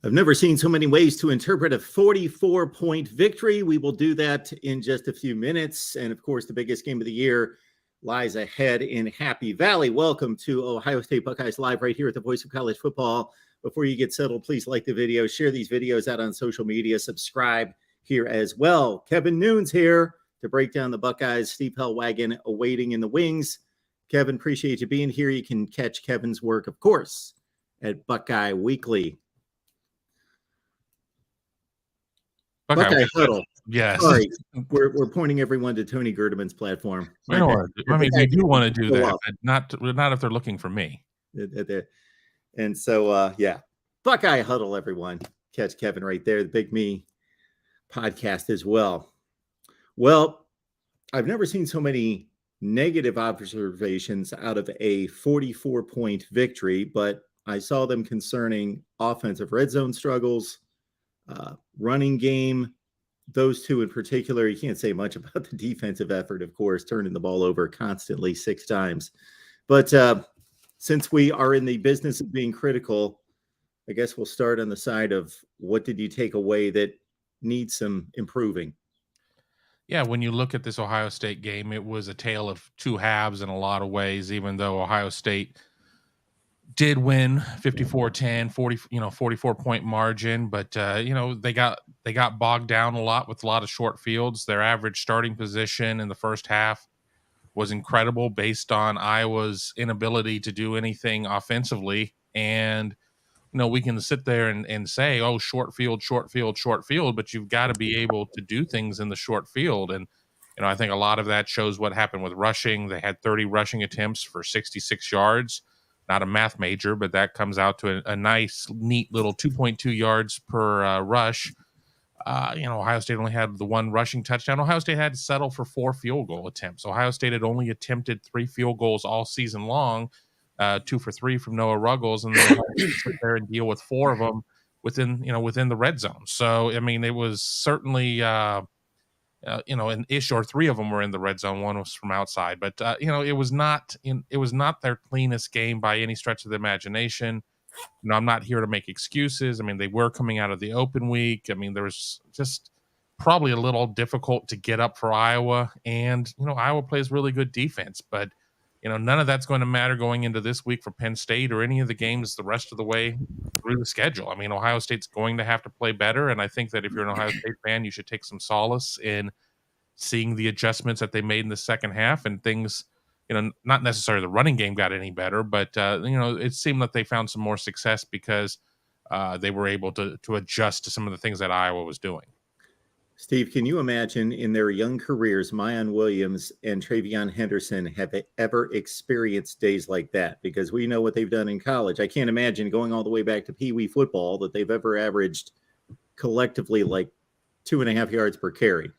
I've never seen so many ways to interpret a 44-point victory. We will do that in just a few minutes. And of course, the biggest game of the year lies ahead in Happy Valley. Welcome to Ohio State Buckeyes Live right here at the Voice of College Football. Before you get settled, please like the video, share these videos out on social media, subscribe here as well. Kevin Noon's here to break down the Buckeyes. Steve Hellwagon awaiting in the wings. Kevin, appreciate you being here. You can catch Kevin's work, of course, at Buckeye Weekly. Buckeye Huddle. Yes. Sorry, we're pointing everyone to Tony Gerdeman's platform. I mean, we do want to do that, but not if they're looking for me. And so, Buckeye Huddle, everyone. Catch Kevin right there, the Big Me podcast as well. Well, I've never seen so many negative observations out of a 44-point victory, but I saw them concerning offensive red zone struggles, running game, those two in particular. You can't say much about the defensive effort, of course, turning the ball over constantly 6 times. But since we are in the business of being critical, I guess we'll start on the side of what did you take away that needs some improving? Yeah, when you look at this Ohio State game, it was a tale of two halves in a lot of ways, even though Ohio State did win 54-10, 44-point margin, but they got bogged down a lot with a lot of short fields. Their average starting position in the first half was incredible based on Iowa's inability to do anything offensively. And we can sit there and say, oh, short field, but you've got to be able to do things in the short field. And I think a lot of that shows what happened with rushing. They had 30 rushing attempts for 66 yards. Not a math major, but that comes out to a nice, neat little 2.2 yards per rush. Ohio State only had the one rushing touchdown. Ohio State had to settle for 4 field goal attempts. Ohio State had only attempted 3 field goals all season long, 2 for 3 from Noah Ruggles, and then sit there and deal with 4 of them within the red zone. So, I mean, it was certainly an ish, or 3 of them were in the red zone. 1 was from outside, but it was not their cleanest game by any stretch of the imagination. I'm not here to make excuses. I mean, they were coming out of the open week. I mean, there was just probably a little difficult to get up for Iowa, and Iowa plays really good defense, but none of that's going to matter going into this week for Penn State or any of the games the rest of the way through the schedule. I mean, Ohio State's going to have to play better, and I think that if you're an Ohio State fan, you should take some solace in seeing the adjustments that they made in the second half, and things, not necessarily the running game got any better, but, it seemed that they found some more success because they were able to adjust to some of the things that Iowa was doing. Steve, can you imagine in their young careers, Mayan Williams and Travion Henderson have ever experienced days like that? Because we know what they've done in college. I can't imagine going all the way back to Pee Wee football that they've ever averaged collectively like 2.5 yards per carry.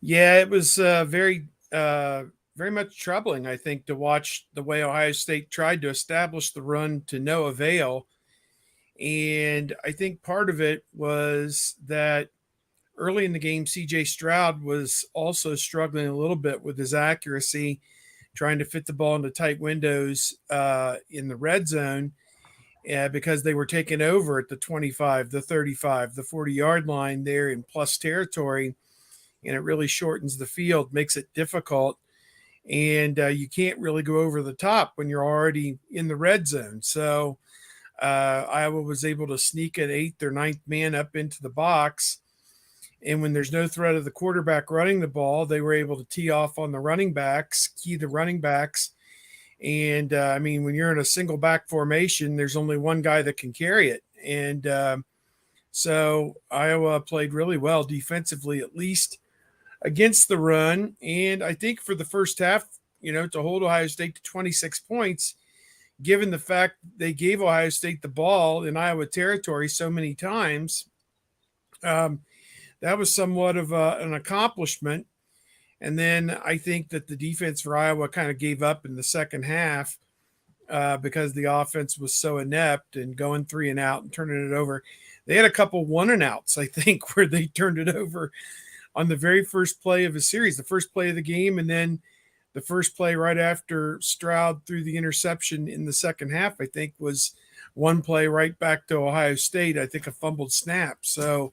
Yeah, it was very much troubling, I think, to watch the way Ohio State tried to establish the run to no avail. And I think part of it was that early in the game, C.J. Stroud was also struggling a little bit with his accuracy, trying to fit the ball into tight windows in the red zone because they were taking over at the 25, the 35, the 40-yard line there in plus territory, and it really shortens the field, makes it difficult, and you can't really go over the top when you're already in the red zone. So Iowa was able to sneak an 8th or 9th man up into the box, and when there's no threat of the quarterback running the ball, they were able to tee off on the running backs, key the running backs. And, when you're in a single back formation, there's only one guy that can carry it. And so Iowa played really well defensively, at least against the run. And I think for the first half, to hold Ohio State to 26 points, given the fact they gave Ohio State the ball in Iowa territory so many times, that was somewhat of an accomplishment. And then I think that the defense for Iowa kind of gave up in the second half because the offense was so inept and going 3 and out and turning it over. They had a couple 1 and outs, I think, where they turned it over on the very first play of a series, the first play of the game, and then the first play right after Stroud threw the interception in the second half, I think, was one play right back to Ohio State, I think a fumbled snap. So,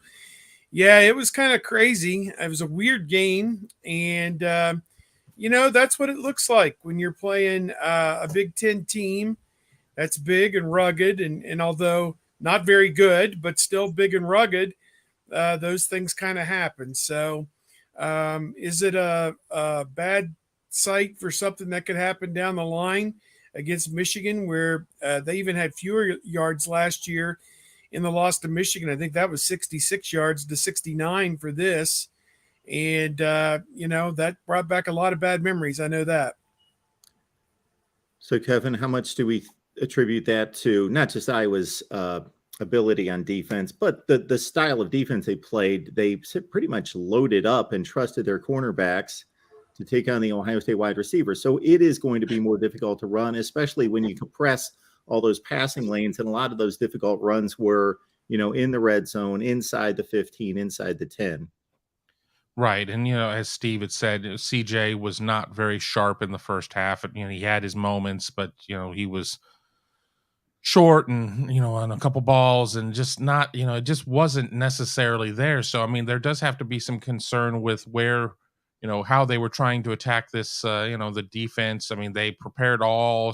yeah, it was kind of crazy. It was a weird game. And, that's what it looks like when you're playing a Big Ten team that's big and rugged. And although not very good, but still big and rugged, those things kind of happen. So, is it a bad sight for something that could happen down the line against Michigan, where they even had fewer yards last year in the loss to Michigan? I think that was 66 yards to 69 for this. And, that brought back a lot of bad memories. I know that. So, Kevin, how much do we attribute that to not just Iowa's ability on defense, but the style of defense they played? They pretty much loaded up and trusted their cornerbacks to take on the Ohio State wide receivers. So it is going to be more difficult to run, especially when you compress all those passing lanes. And a lot of those difficult runs were, in the red zone, inside the 15, inside the 10. Right. And, as Steve had said, CJ was not very sharp in the first half. He had his moments, but, he was short and, on a couple balls and just not, it just wasn't necessarily there. So, I mean, there does have to be some concern with where, how they were trying to attack this, the defense. I mean, they prepared all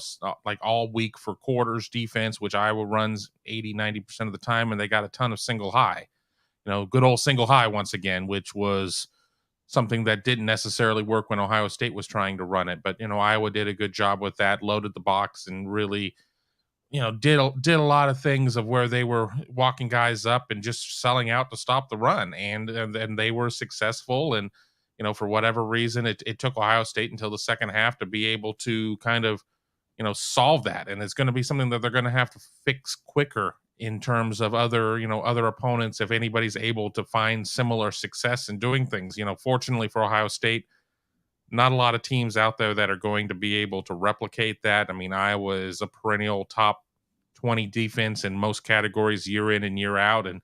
week for quarters defense, which Iowa runs 80-90% of the time. And they got a ton of single high. Good old single high once again, which was something that didn't necessarily work when Ohio State was trying to run it. But, Iowa did a good job with that, loaded the box and really, did a lot of things of where they were walking guys up and just selling out to stop the run. And they were successful. And, for whatever reason, it took Ohio State until the second half to be able to kind of, solve that. And it's going to be something that they're going to have to fix quicker in terms of other opponents, if anybody's able to find similar success in doing things. Fortunately for Ohio State, not a lot of teams out there that are going to be able to replicate that. I mean, Iowa is a perennial top 20 defense in most categories year in and year out, and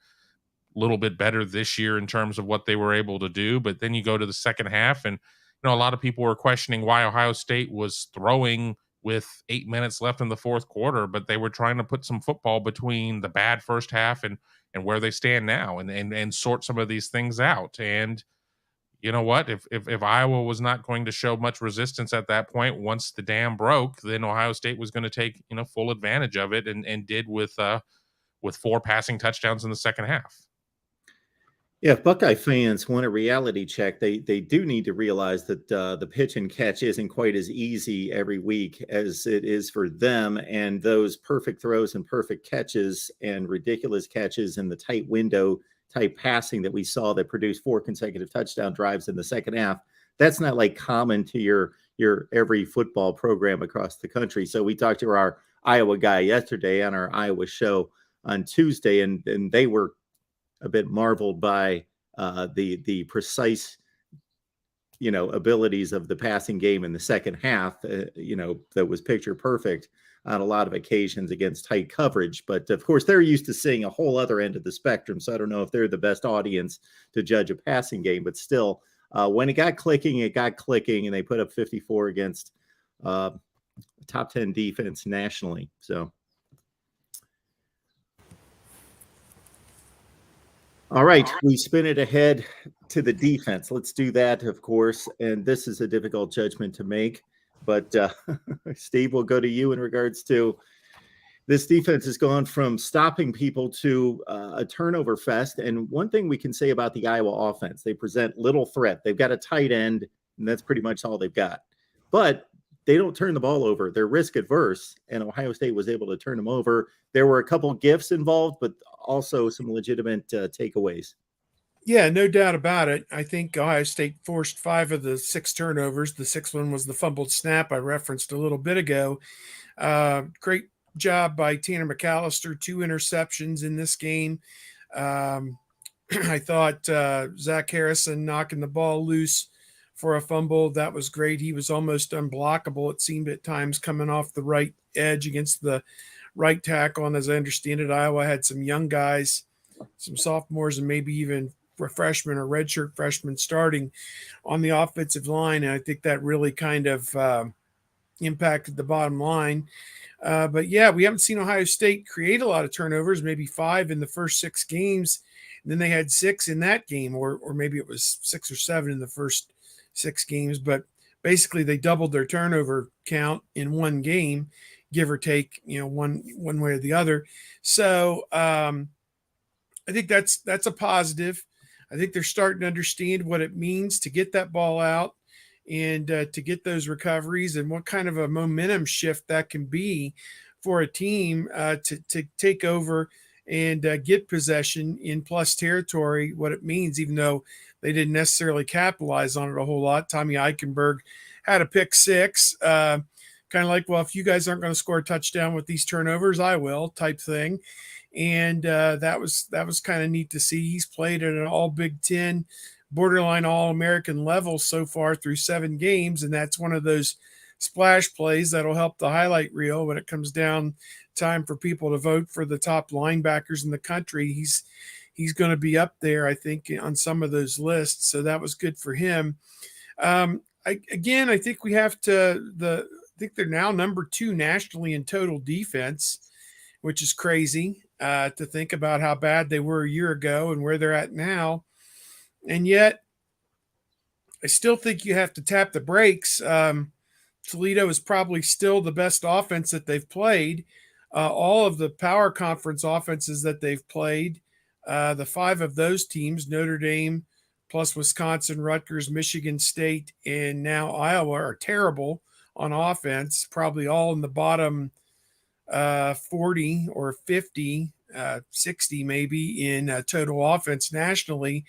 a little bit better this year in terms of what they were able to do. But then you go to the second half, and a lot of people were questioning why Ohio State was throwing with 8 minutes left in the fourth quarter, but they were trying to put some football between the bad first half and where they stand now and sort some of these things out. And you know what? If Iowa was not going to show much resistance at that point, once the dam broke, then Ohio State was going to take full advantage of it and did with 4 passing touchdowns in the second half. Yeah, if Buckeye fans want a reality check, they do need to realize that the pitch and catch isn't quite as easy every week as it is for them. And those perfect throws and perfect catches and ridiculous catches in the tight window type passing that we saw that produced 4 consecutive touchdown drives in the second half, that's not like common to your every football program across the country. So we talked to our Iowa guy yesterday on our Iowa show on Tuesday, and they were a bit marveled by the precise, abilities of the passing game in the second half, that was picture perfect on a lot of occasions against tight coverage. But of course, they're used to seeing a whole other end of the spectrum. So I don't know if they're the best audience to judge a passing game, but still, when it got clicking, and they put up 54 against top 10 defense nationally. So. All right, we spin it ahead to the defense. Let's do that, of course. And this is a difficult judgment to make. But Steve, we'll go to you in regards to this defense has gone from stopping people to a turnover fest. And one thing we can say about the Iowa offense, they present little threat. They've got a tight end, and that's pretty much all they've got. But they don't turn the ball over. They're risk adverse, and Ohio State was able to turn them over. There were a couple gifts involved, but also some legitimate takeaways. Yeah, no doubt about it. I think Ohio State forced 5 of the 6 turnovers. The 6th one was the fumbled snap I referenced a little bit ago. Great job by Tanner McAllister, 2 interceptions in this game. I thought Zach Harrison knocking the ball loose for a fumble, that was great. He was almost unblockable, it seemed at times, coming off the right edge against the right tackle. And as I understand it, Iowa had some young guys, some sophomores, and maybe even freshmen or redshirt freshmen starting on the offensive line. And I think that really kind of impacted the bottom line. But yeah, we haven't seen Ohio State create a lot of turnovers, maybe 5 in the first 6 games. And then they had 6 in that game, or maybe it was 6 or 7 in the first 6 games. But basically, they doubled their turnover count in one game, give or take, one way or the other. So I think that's a positive. I think they're starting to understand what it means to get that ball out and to get those recoveries, and what kind of a momentum shift that can be for a team to take over and get possession in plus territory, what it means, even though they didn't necessarily capitalize on it a whole lot. Tommy Eichenberg had a pick six, kind of like, well, if you guys aren't going to score a touchdown with these turnovers, I will, type thing. And that was kind of neat to see. He's played at an all Big Ten, borderline All-American level so far through 7 games, and that's one of those splash plays that'll help the highlight reel when it comes down time for people to vote for the top linebackers in the country. He's going to be up there, I think, on some of those lists, so that was good for him. I think we have to I think they're now number 2 nationally in total defense, which is crazy to think about how bad they were a year ago and where they're at now. And yet, I still think you have to tap the brakes. Toledo is probably still the best offense that they've played. All of the power conference offenses that they've played, the 5 of those teams, Notre Dame plus Wisconsin, Rutgers, Michigan State, and now Iowa, are terrible on offense, probably all in the bottom 40 or 50, 60 maybe in total offense nationally.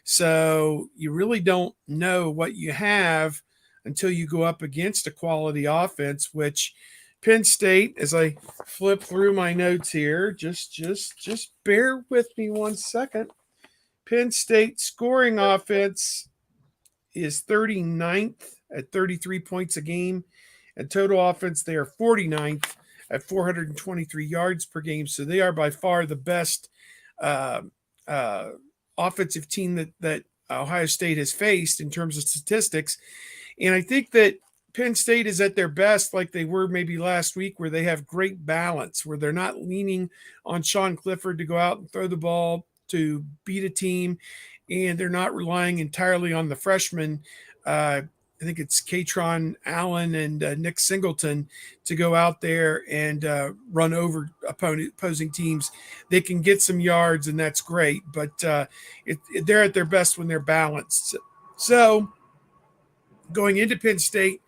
So you really don't know what you have until you go up against a quality offense, which Penn State, as I flip through my notes here, just bear with me 1 second. Penn State scoring offense is 39th at 33 points a game, and total offense, they are 49th at 423 yards per game. So they are by far the best offensive team that Ohio State has faced in terms of statistics. And I think that Penn State is at their best, like they were maybe last week, where they have great balance, where they're not leaning on Sean Clifford to go out and throw the ball to beat a team, and they're not relying entirely on the freshmen. I think it's Katron Allen and Nick Singleton to go out there and run over opposing teams. They can get some yards, and that's great, but they're at their best when they're balanced. So going into Penn State,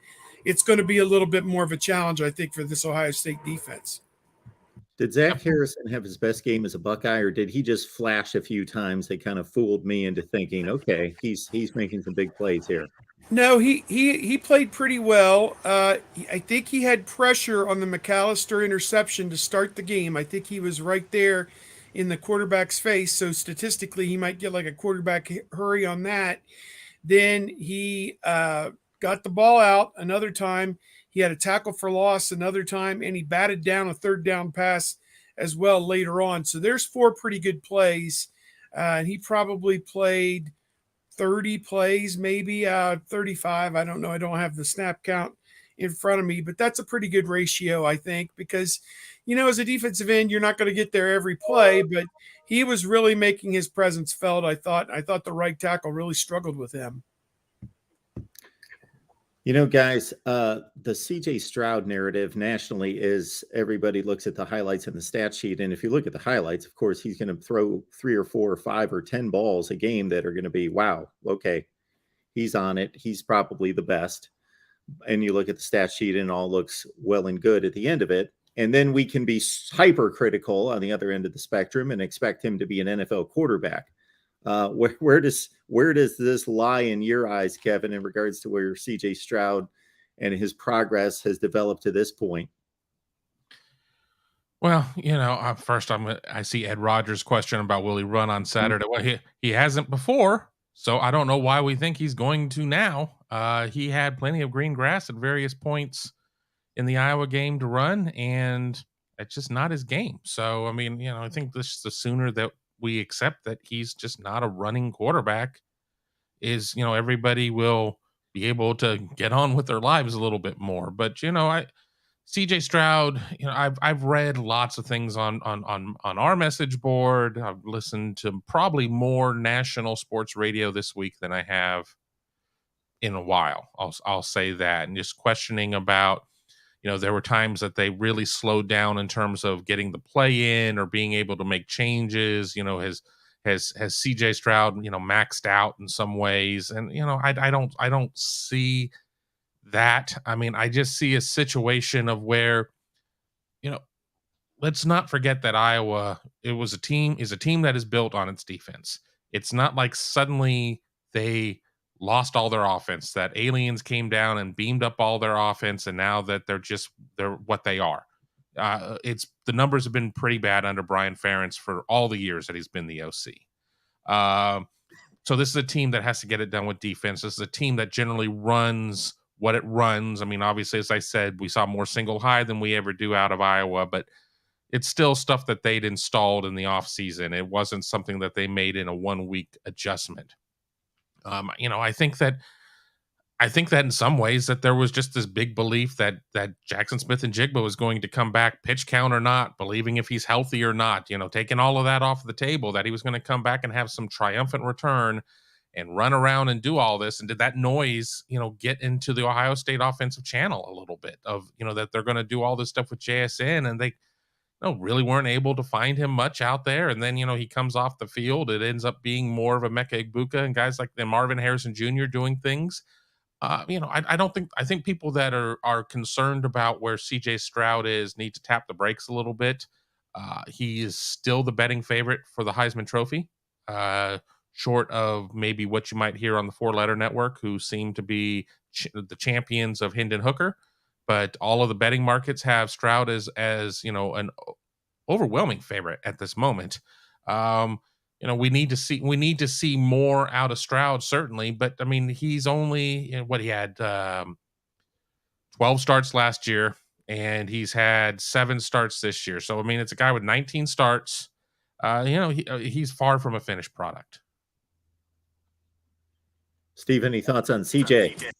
it's going to be a little bit more of a challenge, I think, for this Ohio State defense. Did Zach Harrison have his best game as a Buckeye, or did he just flash a few times that kind of fooled me into thinking, okay, he's making some big plays here? No, he played pretty well. I think he had pressure on the McAllister interception to start the game. I think he was right there in the quarterback's face, so statistically he might get like a quarterback hurry on that. Then he got the ball out another time. He had a tackle for loss another time, and he batted down a 3rd down pass as well later on. So there's 4 pretty good plays. And he probably played 30 plays, maybe 35. I don't know. I don't have the snap count in front of me, but that's a pretty good ratio, I think, because, as a defensive end, you're not going to get there every play, but he was really making his presence felt. I thought the right tackle really struggled with him. Guys, the CJ Stroud narrative nationally is everybody looks at the highlights in the stat sheet. And if you look at the highlights, of course, he's going to throw 3 or 4 or 5 or 10 balls a game that are going to be, wow, okay, he's on it. He's probably the best. And you look at the stat sheet and it all looks well and good at the end of it. And then we can be hypercritical on the other end of the spectrum and expect him to be an NFL quarterback. Where does this lie in your eyes, Kevin, in regards to where CJ Stroud and his progress has developed to this point? Well, first I see Ed Rogers' question about will he run on Saturday. Well, he hasn't before, so I don't know why we think he's going to now. He had plenty of green grass at various points in the Iowa game to run, and it's just not his game. So, I think the sooner that we accept that he's just not a running quarterback is, everybody will be able to get on with their lives a little bit more. But CJ Stroud, I've read lots of things on our message board. I've listened to probably more national sports radio this week than I have in a while. I'll say that, and just questioning about, there were times that they really slowed down in terms of getting the play in or being able to make changes. Has CJ Stroud, maxed out in some ways, and I don't see that. I mean, I just see a situation of where, let's not forget that Iowa is a team that is built on its defense. It's not like suddenly they lost all their offense, that aliens came down and beamed up all their offense, and now that they're what they are. It's the numbers have been pretty bad under Brian Ferentz for all the years that he's been the OC. So this is a team that has to get it done with defense. This is a team that generally runs what it runs. I mean, obviously, as I said, we saw more single high than we ever do out of Iowa, but it's still stuff that they'd installed in the offseason. It wasn't something that they made in a 1-week adjustment. I think that in some ways that there was just this big belief that Jackson Smith-Njigba was going to come back, pitch count or not, believing if he's healthy or not, taking all of that off the table, that he was going to come back and have some triumphant return and run around and do all this. And did that noise, get into the Ohio State offensive channel a little bit of, that they're going to do all this stuff with JSN, and they really weren't able to find him much out there. And then, he comes off the field. It ends up being more of a Emeka Egbuka and guys like Marvin Harrison Jr. doing things. I think people that are concerned about where CJ Stroud is need to tap the brakes a little bit. He is still the betting favorite for the Heisman Trophy, short of maybe what you might hear on the Four Letter Network, who seem to be the champions of Hendon Hooker. But all of the betting markets have Stroud as an overwhelming favorite at this moment. We need to see more out of Stroud, certainly. But I mean, he's only he had 12 starts last year, and he's had 7 starts this year. So I mean, it's a guy with 19 starts. He's far from a finished product. Steve, any thoughts on CJ?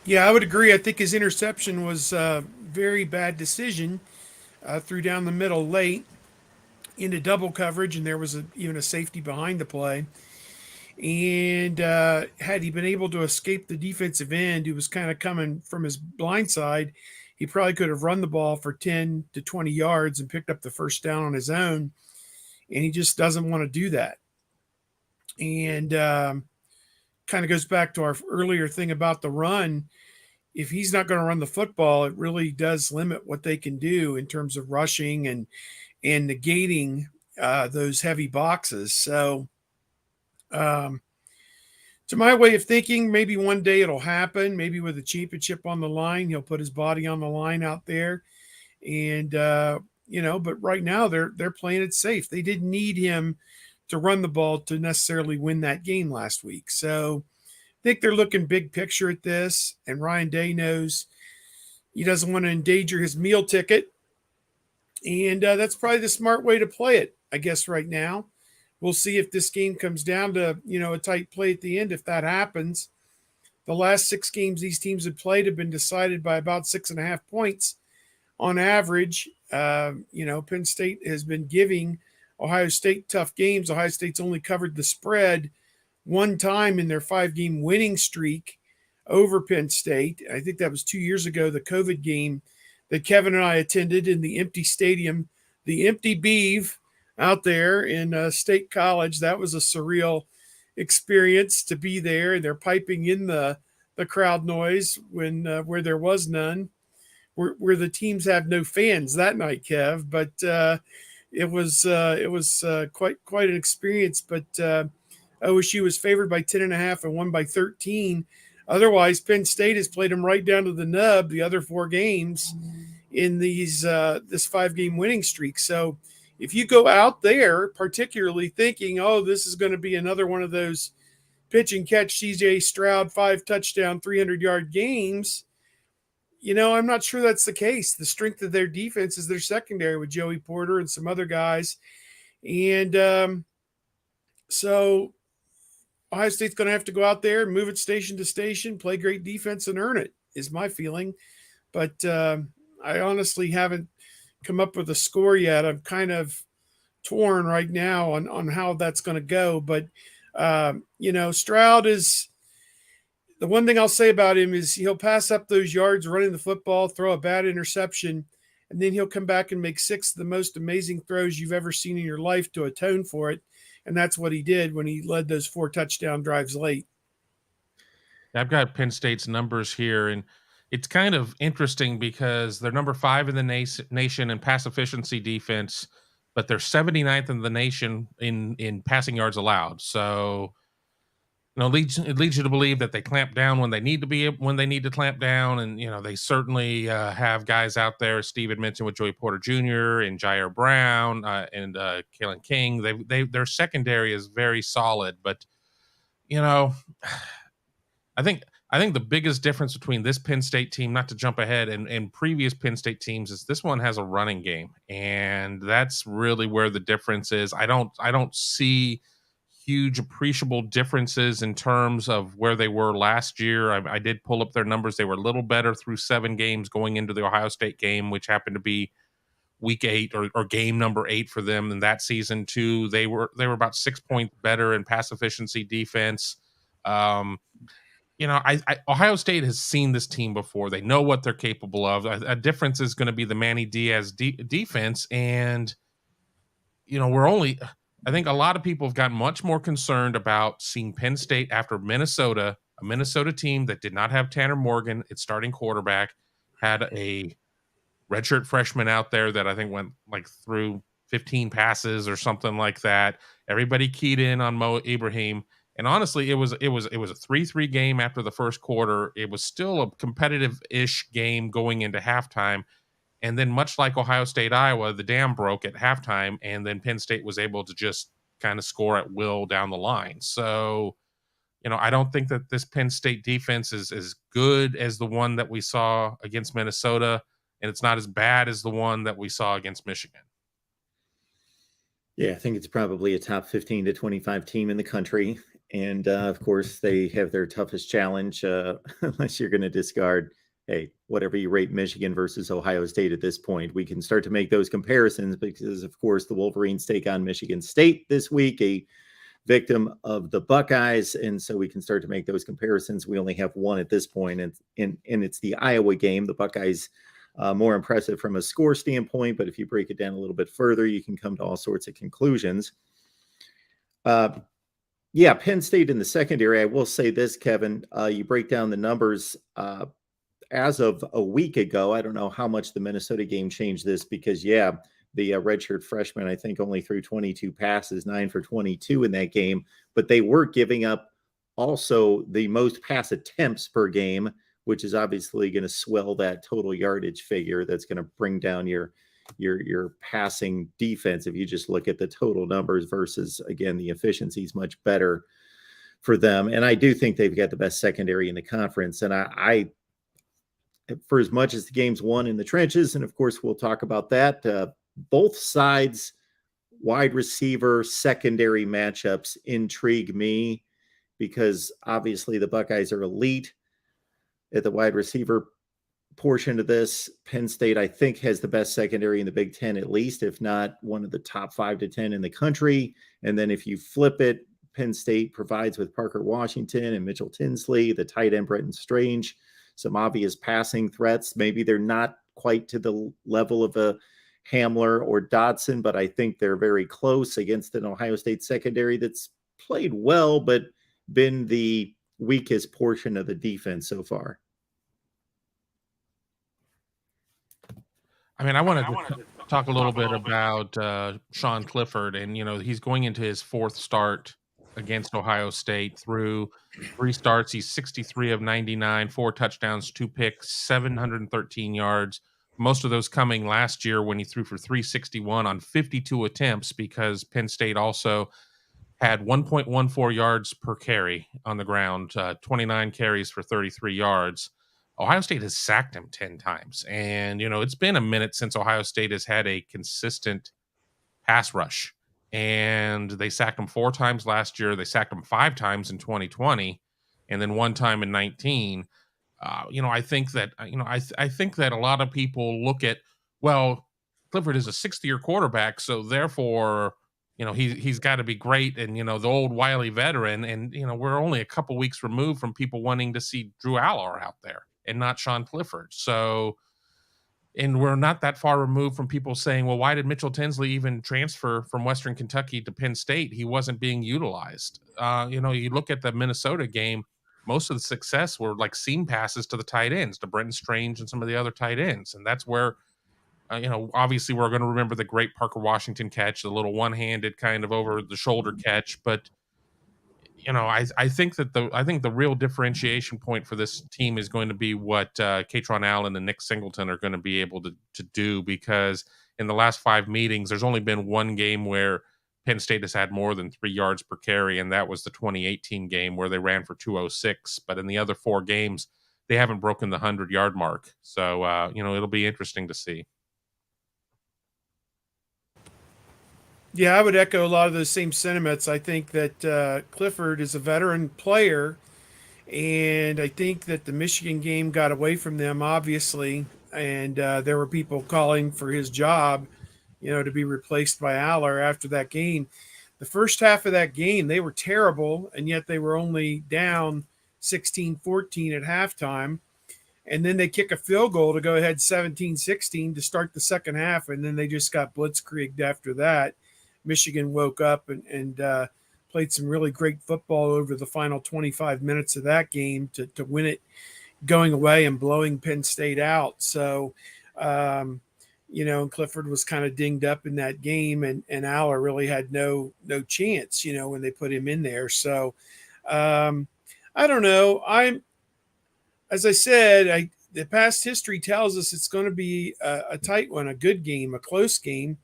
Yeah, I would agree. I think his interception was a very bad decision. Threw down the middle late into double coverage, and there was even a safety behind the play. And had he been able to escape the defensive end, who was kind of coming from his blind side, he probably could have run the ball for 10 to 20 yards and picked up the first down on his own. And he just doesn't want to do that. And kind of goes back to our earlier thing about the run. If he's not going to run the football, it really does limit what they can do in terms of rushing and negating those heavy boxes. So to my way of thinking, maybe one day it'll happen. Maybe with a championship on the line, he'll put his body on the line out there. And, but right now they're playing it safe. They didn't need him to run the ball to necessarily win that game last week. So I think they're looking big picture at this, and Ryan Day knows he doesn't want to endanger his meal ticket. And that's probably the smart way to play it, I guess, right now. We'll see if this game comes down to, a tight play at the end. If that happens, the last 6 games these teams have played have been decided by about 6.5 points on average. Penn State has been giving Ohio State tough games. Ohio State's only covered the spread one time in their 5-game winning streak over Penn State. I think that was 2 years ago, the COVID game that Kevin and I attended in the empty stadium, the empty Beeve out there in State College. That was a surreal experience to be there. And they're piping in the crowd noise when where there was none, where the teams have no fans that night, Kev. But it was quite an experience. But OSU was favored by 10.5 and won by 13. Otherwise, Penn State has played them right down to the nub the other 4 games in this 5-game winning streak. So if you go out there, particularly thinking, this is going to be another one of those pitch and catch CJ Stroud 5 touchdown, 300-yard games, I'm not sure that's the case. The strength of their defense is their secondary with Joey Porter and some other guys. And so Ohio State's going to have to go out there, move it station to station, play great defense, and earn it, is my feeling. But I honestly haven't come up with a score yet. I'm kind of torn right now on how that's going to go. But, Stroud is the one thing I'll say about him is he'll pass up those yards running the football, throw a bad interception, and then he'll come back and make 6 of the most amazing throws you've ever seen in your life to atone for it. And that's what he did when he led those 4 touchdown drives late. I've got Penn State's numbers here, and it's kind of interesting because they're number 5 in the nation in pass efficiency defense, but they're 79th in the nation in passing yards allowed. So, it leads you to believe that they clamp down when they need to clamp down, and they certainly have guys out there, as Steve had mentioned, with Joey Porter Jr. and Jair Brown and Kalen King. Their secondary is very solid, but I think the biggest difference between this Penn State team, not to jump ahead, and previous Penn State teams is this one has a running game, and that's really where the difference is. I don't see huge appreciable differences in terms of where they were last year. I did pull up their numbers. They were a little better through 7 games going into the Ohio State game, which happened to be week 8 or game number 8 for them in that season too. They were about 6 points better in pass efficiency defense. Ohio State has seen this team before. They know what they're capable of. A difference is going to be the Manny Diaz defense. And, I think a lot of people have gotten much more concerned about seeing Penn State after Minnesota, a Minnesota team that did not have Tanner Morgan, its starting quarterback, had a redshirt freshman out there that I think went through 15 passes or something like that. Everybody keyed in on Mo Ibrahim. And honestly, it was a 3-3 game after the first quarter. It was still a competitive-ish game going into halftime. And then much like Ohio State, Iowa, the dam broke at halftime, and then Penn State was able to just kind of score at will down the line. So, I don't think that this Penn State defense is as good as the one that we saw against Minnesota, and it's not as bad as the one that we saw against Michigan. Yeah, I think it's probably a top 15 to 25 team in the country. And, of course, they have their toughest challenge, unless you're going to discard, hey, whatever you rate Michigan versus Ohio State at this point. We can start to make those comparisons because, of course, the Wolverines take on Michigan State this week, a victim of the Buckeyes. And so we can start to make those comparisons. We only have one at this point, and it's the Iowa game. The Buckeyes more impressive from a score standpoint, but if you break it down a little bit further, you can come to all sorts of conclusions. Penn State in the secondary. I will say this, Kevin, you break down the numbers as of a week ago. I don't know how much the Minnesota game changed this because, the redshirt freshman, I think, only threw 22 passes, 9 for 22 in that game, but they were giving up also the most pass attempts per game, which is obviously going to swell that total yardage figure. That's going to bring down your passing defense if you just look at the total numbers versus, again, the efficiency is much better for them. And I do think they've got the best secondary in the conference. And I for as much as the game's won in the trenches, and of course we'll talk about that, both sides wide receiver secondary matchups intrigue me because obviously the Buckeyes are elite at the wide receiver portion of this. Penn State, I think, has the best secondary in the Big Ten, at least, if not one of the top 5 to 10 in the country. And then if you flip it, Penn State provides with Parker Washington and Mitchell Tinsley, the tight end Brenton Strange, some obvious passing threats. Maybe they're not quite to the level of a Hamler or Dotson, but I think they're very close against an Ohio State secondary that's played well, but been the weakest portion of the defense so far. I mean, I wanted to talk a little bit about Sean Clifford, and he's going into his 4th start against Ohio State. Through 3 starts, he's 63 of 99, 4 touchdowns, 2 picks, 713 yards. Most of those coming last year when he threw for 361 on 52 attempts, because Penn State also had 1.14 yards per carry on the ground, 29 carries for 33 yards. Ohio State has sacked him 10 times. And, it's been a minute since Ohio State has had a consistent pass rush. and they sacked him 4 times last year. They sacked him 5 times in 2020, and then 1 time in 19. I think that I think that a lot of people look at, well, Clifford is a 60-year quarterback, so therefore, he's got to be great, and the old wily veteran, and we're only a couple weeks removed from people wanting to see Drew Aller out there and not Sean Clifford. So, and we're not that far removed from people saying, well, why did Mitchell Tinsley even transfer from Western Kentucky to Penn State? He wasn't being utilized. You look at the Minnesota game, most of the success were like seam passes to the tight ends, to Brenton Strange and some of the other tight ends. And that's where, obviously we're going to remember the great Parker Washington catch, the little one-handed kind of over the shoulder catch. But I think the real differentiation point for this team is going to be what Katron Allen and Nick Singleton are going to be able to do, because in the last 5 meetings, there's only been one game where Penn State has had more than 3 yards per carry, and that was the 2018 game where they ran for 206. But in the other 4 games, they haven't broken the 100-yard mark. So, it'll be interesting to see. Yeah, I would echo a lot of those same sentiments. I think that Clifford is a veteran player, and I think that the Michigan game got away from them, obviously, and there were people calling for his job, to be replaced by Aller after that game. The first half of that game, they were terrible, and yet they were only down 16-14 at halftime. And then they kick a field goal to go ahead 17-16 to start the second half, and then they just got blitzkrieged after that. Michigan woke up and played some really great football over the final 25 minutes of that game to win it, going away and blowing Penn State out. So, and Clifford was kind of dinged up in that game, and Aller really had no chance, when they put him in there. So, I don't know. As I said, the past history tells us it's going to be a tight one, a good game, a close game.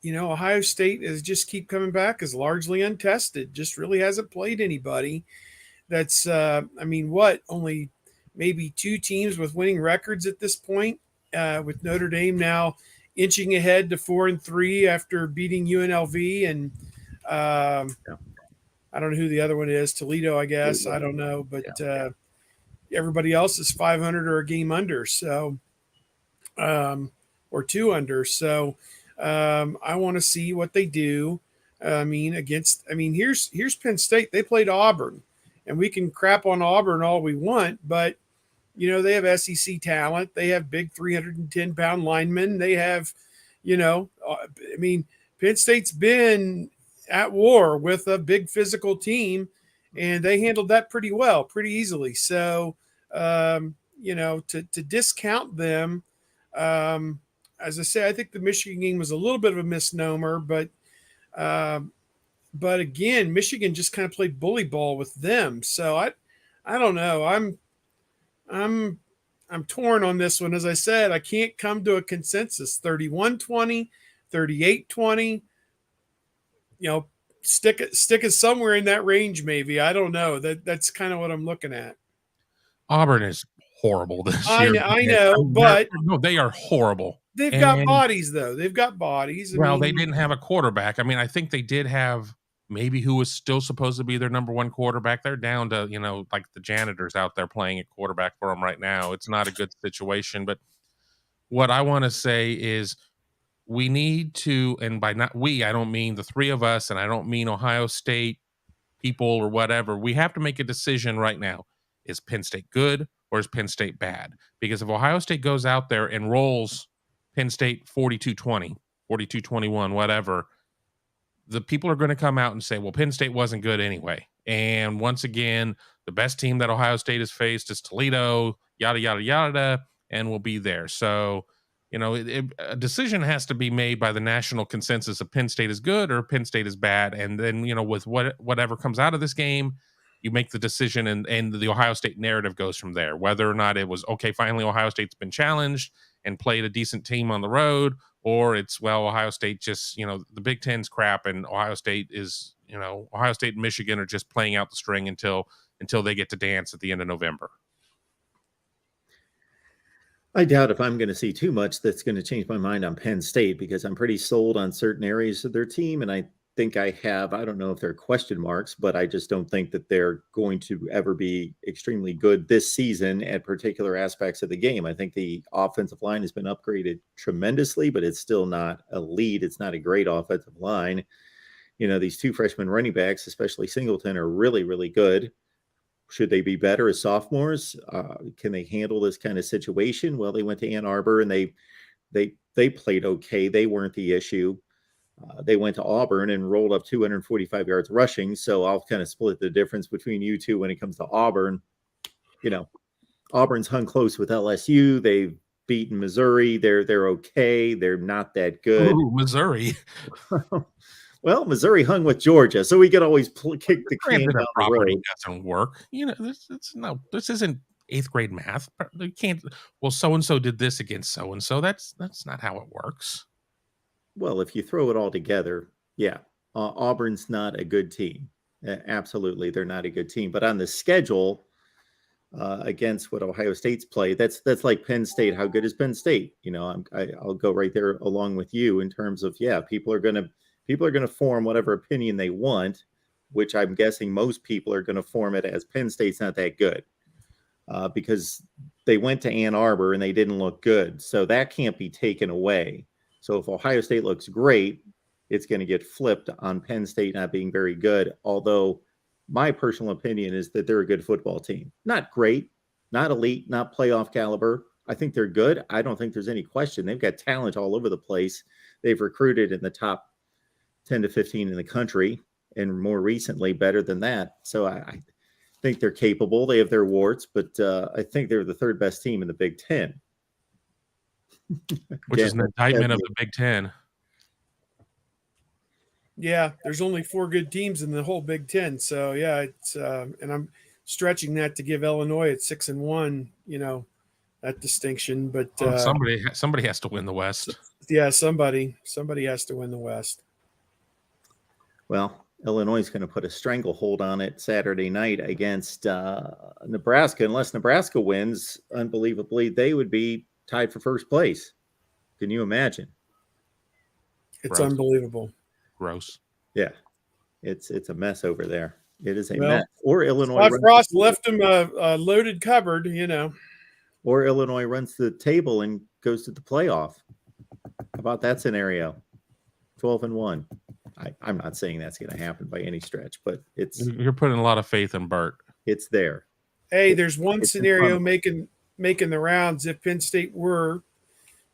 Ohio State is just keep coming back, is largely untested, just really hasn't played anybody. That's, only maybe 2 teams with winning records at this point, with Notre Dame now inching ahead to 4-3 after beating UNLV. And I don't know who the other one is, Toledo, I guess. I don't know, but everybody else is 500 or a game under. So, or 2 under. So, I want to see what they do. Here's Penn State. They played Auburn, and we can crap on Auburn all we want, but they have SEC talent. They have big 310-pound linemen. They have, Penn State's been at war with a big physical team, and they handled that pretty well, pretty easily. So, to discount them, as I say, I think the Michigan game was a little bit of a misnomer, but again, Michigan just kind of played bully ball with them. So I don't know. I'm torn on this one. As I said, I can't come to a consensus. 31-20, 38-20. Stick it somewhere in that range, maybe. I don't know. That's kind of what I'm looking at. Auburn is horrible this year. I know, but they are horrible. They've got bodies, though. They've got bodies. They didn't have a quarterback. I think they did have maybe who was still supposed to be their number 1 quarterback. They're down to, like the janitors out there playing at quarterback for them right now. It's not a good situation. But what I want to say is we need to, and by not we, I don't mean the 3 of us, and I don't mean Ohio State people or whatever. We have to make a decision right now. Is Penn State good or is Penn State bad? Because if Ohio State goes out there and rolls Penn State 42-20, 42-21, whatever, the people are going to come out and say, well, Penn State wasn't good anyway. And once again, the best team that Ohio State has faced is Toledo, yada, yada, yada, and we'll be there. So, a decision has to be made by the national consensus of Penn State is good or Penn State is bad. And then, with whatever comes out of this game, you make the decision, and the Ohio State narrative goes from there. Whether or not it was, okay, finally Ohio State's been challenged and played a decent team on the road, or it's, well, Ohio State just, the Big Ten's crap, and Ohio State is, Ohio State and Michigan are just playing out the string until they get to dance at the end of November. I doubt if I'm going to see too much that's going to change my mind on Penn State, because I'm pretty sold on certain areas of their team. And I think I don't know if they're question marks, but I just don't think that they're going to ever be extremely good this season at particular aspects of the game. I think the offensive line has been upgraded tremendously, but it's still not elite. It's not a great offensive line. These two freshman running backs, especially Singleton, are really, really good. Should they be better as sophomores? Can they handle this kind of situation? Well, they went to Ann Arbor and they played okay. They weren't the issue. They went to Auburn and rolled up 245 yards rushing. So I'll kind of split the difference between you two when it comes to Auburn. Auburn's hung close with LSU. They've beaten Missouri. They're okay. They're not that good. Ooh, Missouri. Well, Missouri hung with Georgia, so we could always kick the can down the property road. Doesn't work. This isn't 8th grade math. You can't. Well, so and so did this against so and so. That's not how it works. Well, if you throw it all together, yeah, Auburn's not a good team. Absolutely, they're not a good team. But on the schedule, against what Ohio State's played, that's like Penn State. How good is Penn State? I'll go right there along with you in terms of, yeah, people are going to form whatever opinion they want, which I'm guessing most people are going to form it as Penn State's not that good, because they went to Ann Arbor and they didn't look good. So that can't be taken away. So if Ohio State looks great, it's going to get flipped on Penn State not being very good. Although my personal opinion is that they're a good football team. Not great, not elite, not playoff caliber. I think they're good. I don't think there's any question. They've got talent all over the place. They've recruited in the top 10 to 15 in the country, and more recently better than that. So I think they're capable. They have their warts, but I think they're the third best team in the Big Ten. Which is an indictment of the Big Ten. Yeah, there's only 4 good teams in the whole Big Ten. So yeah, it's and I'm stretching that to give Illinois at 6-1, that distinction. But somebody has to win the West. Yeah, somebody has to win the West. Well, Illinois is going to put a stranglehold on it Saturday night against Nebraska. Unless Nebraska wins, unbelievably, they would be tied for first place. Can you imagine? It's unbelievable. Gross. Yeah, it's a mess over there. It is a mess. Or Illinois. Scott Frost left them a loaded cupboard, Or Illinois runs the table and goes to the playoff. How about that scenario? 12-1. I'm not saying that's going to happen by any stretch, but you're putting a lot of faith in Bert. It's there. Hey, there's one scenario making the rounds. If Penn State were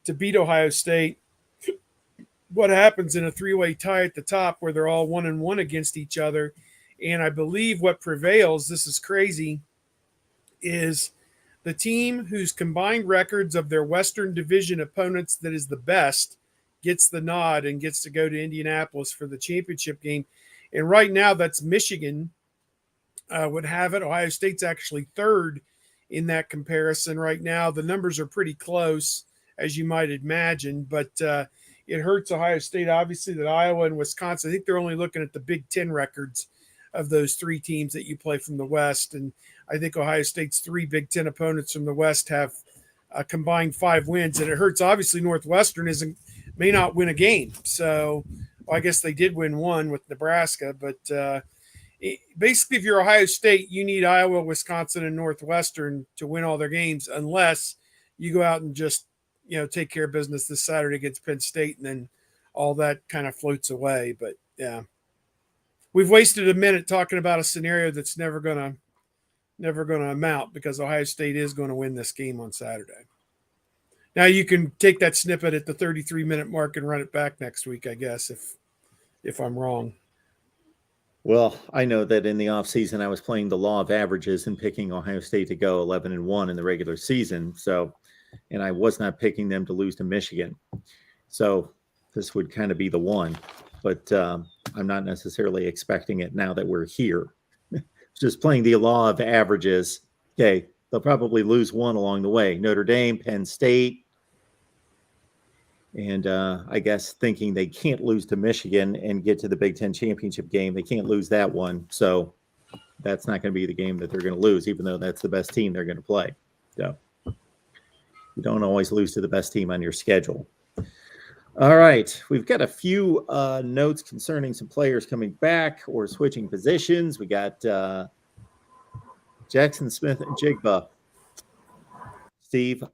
to beat Ohio State, what happens in a 3-way tie at the top where they're all 1-1 against each other? And I believe what prevails, this is crazy, is the team whose combined records of their Western Division opponents that is the best gets the nod and gets to go to Indianapolis for the championship game. And right now that's Michigan would have it. Ohio State's actually third in that comparison right now. The numbers are pretty close, as you might imagine, but it hurts Ohio State, obviously, that Iowa and Wisconsin, I think they're only looking at the Big Ten records of those 3 teams that you play from the West. And I think Ohio State's 3 Big Ten opponents from the West have a combined 5 wins. And it hurts, obviously, Northwestern may not win a game. So I guess they did win one with Nebraska. But basically, if you're Ohio State, you need Iowa, Wisconsin, and Northwestern to win all their games, unless you go out and just take care of business this Saturday against Penn State, and then all that kind of floats away. But yeah, we've wasted a minute talking about a scenario that's never gonna amount, because Ohio State is going to win this game on Saturday. Now you can take that snippet at the 33-minute mark and run it back next week, I guess, if I'm wrong. Well, I know that in the offseason I was playing the law of averages and picking Ohio State to go 11-1 in the regular season. So, and I was not picking them to lose to Michigan. So this would kind of be the one, but I'm not necessarily expecting it now that we're here. Just playing the law of averages. Okay, they'll probably lose one along the way. Notre Dame, Penn State, and I guess thinking they can't lose to Michigan and get to the Big Ten championship game. They can't lose that one. So that's not going to be the game that they're going to lose, even though that's the best team they're going to play. So You don't always lose to the best team on your schedule. All right, we've got a few notes concerning some players coming back or switching positions. We got Jackson Smith and Jigba. Steve,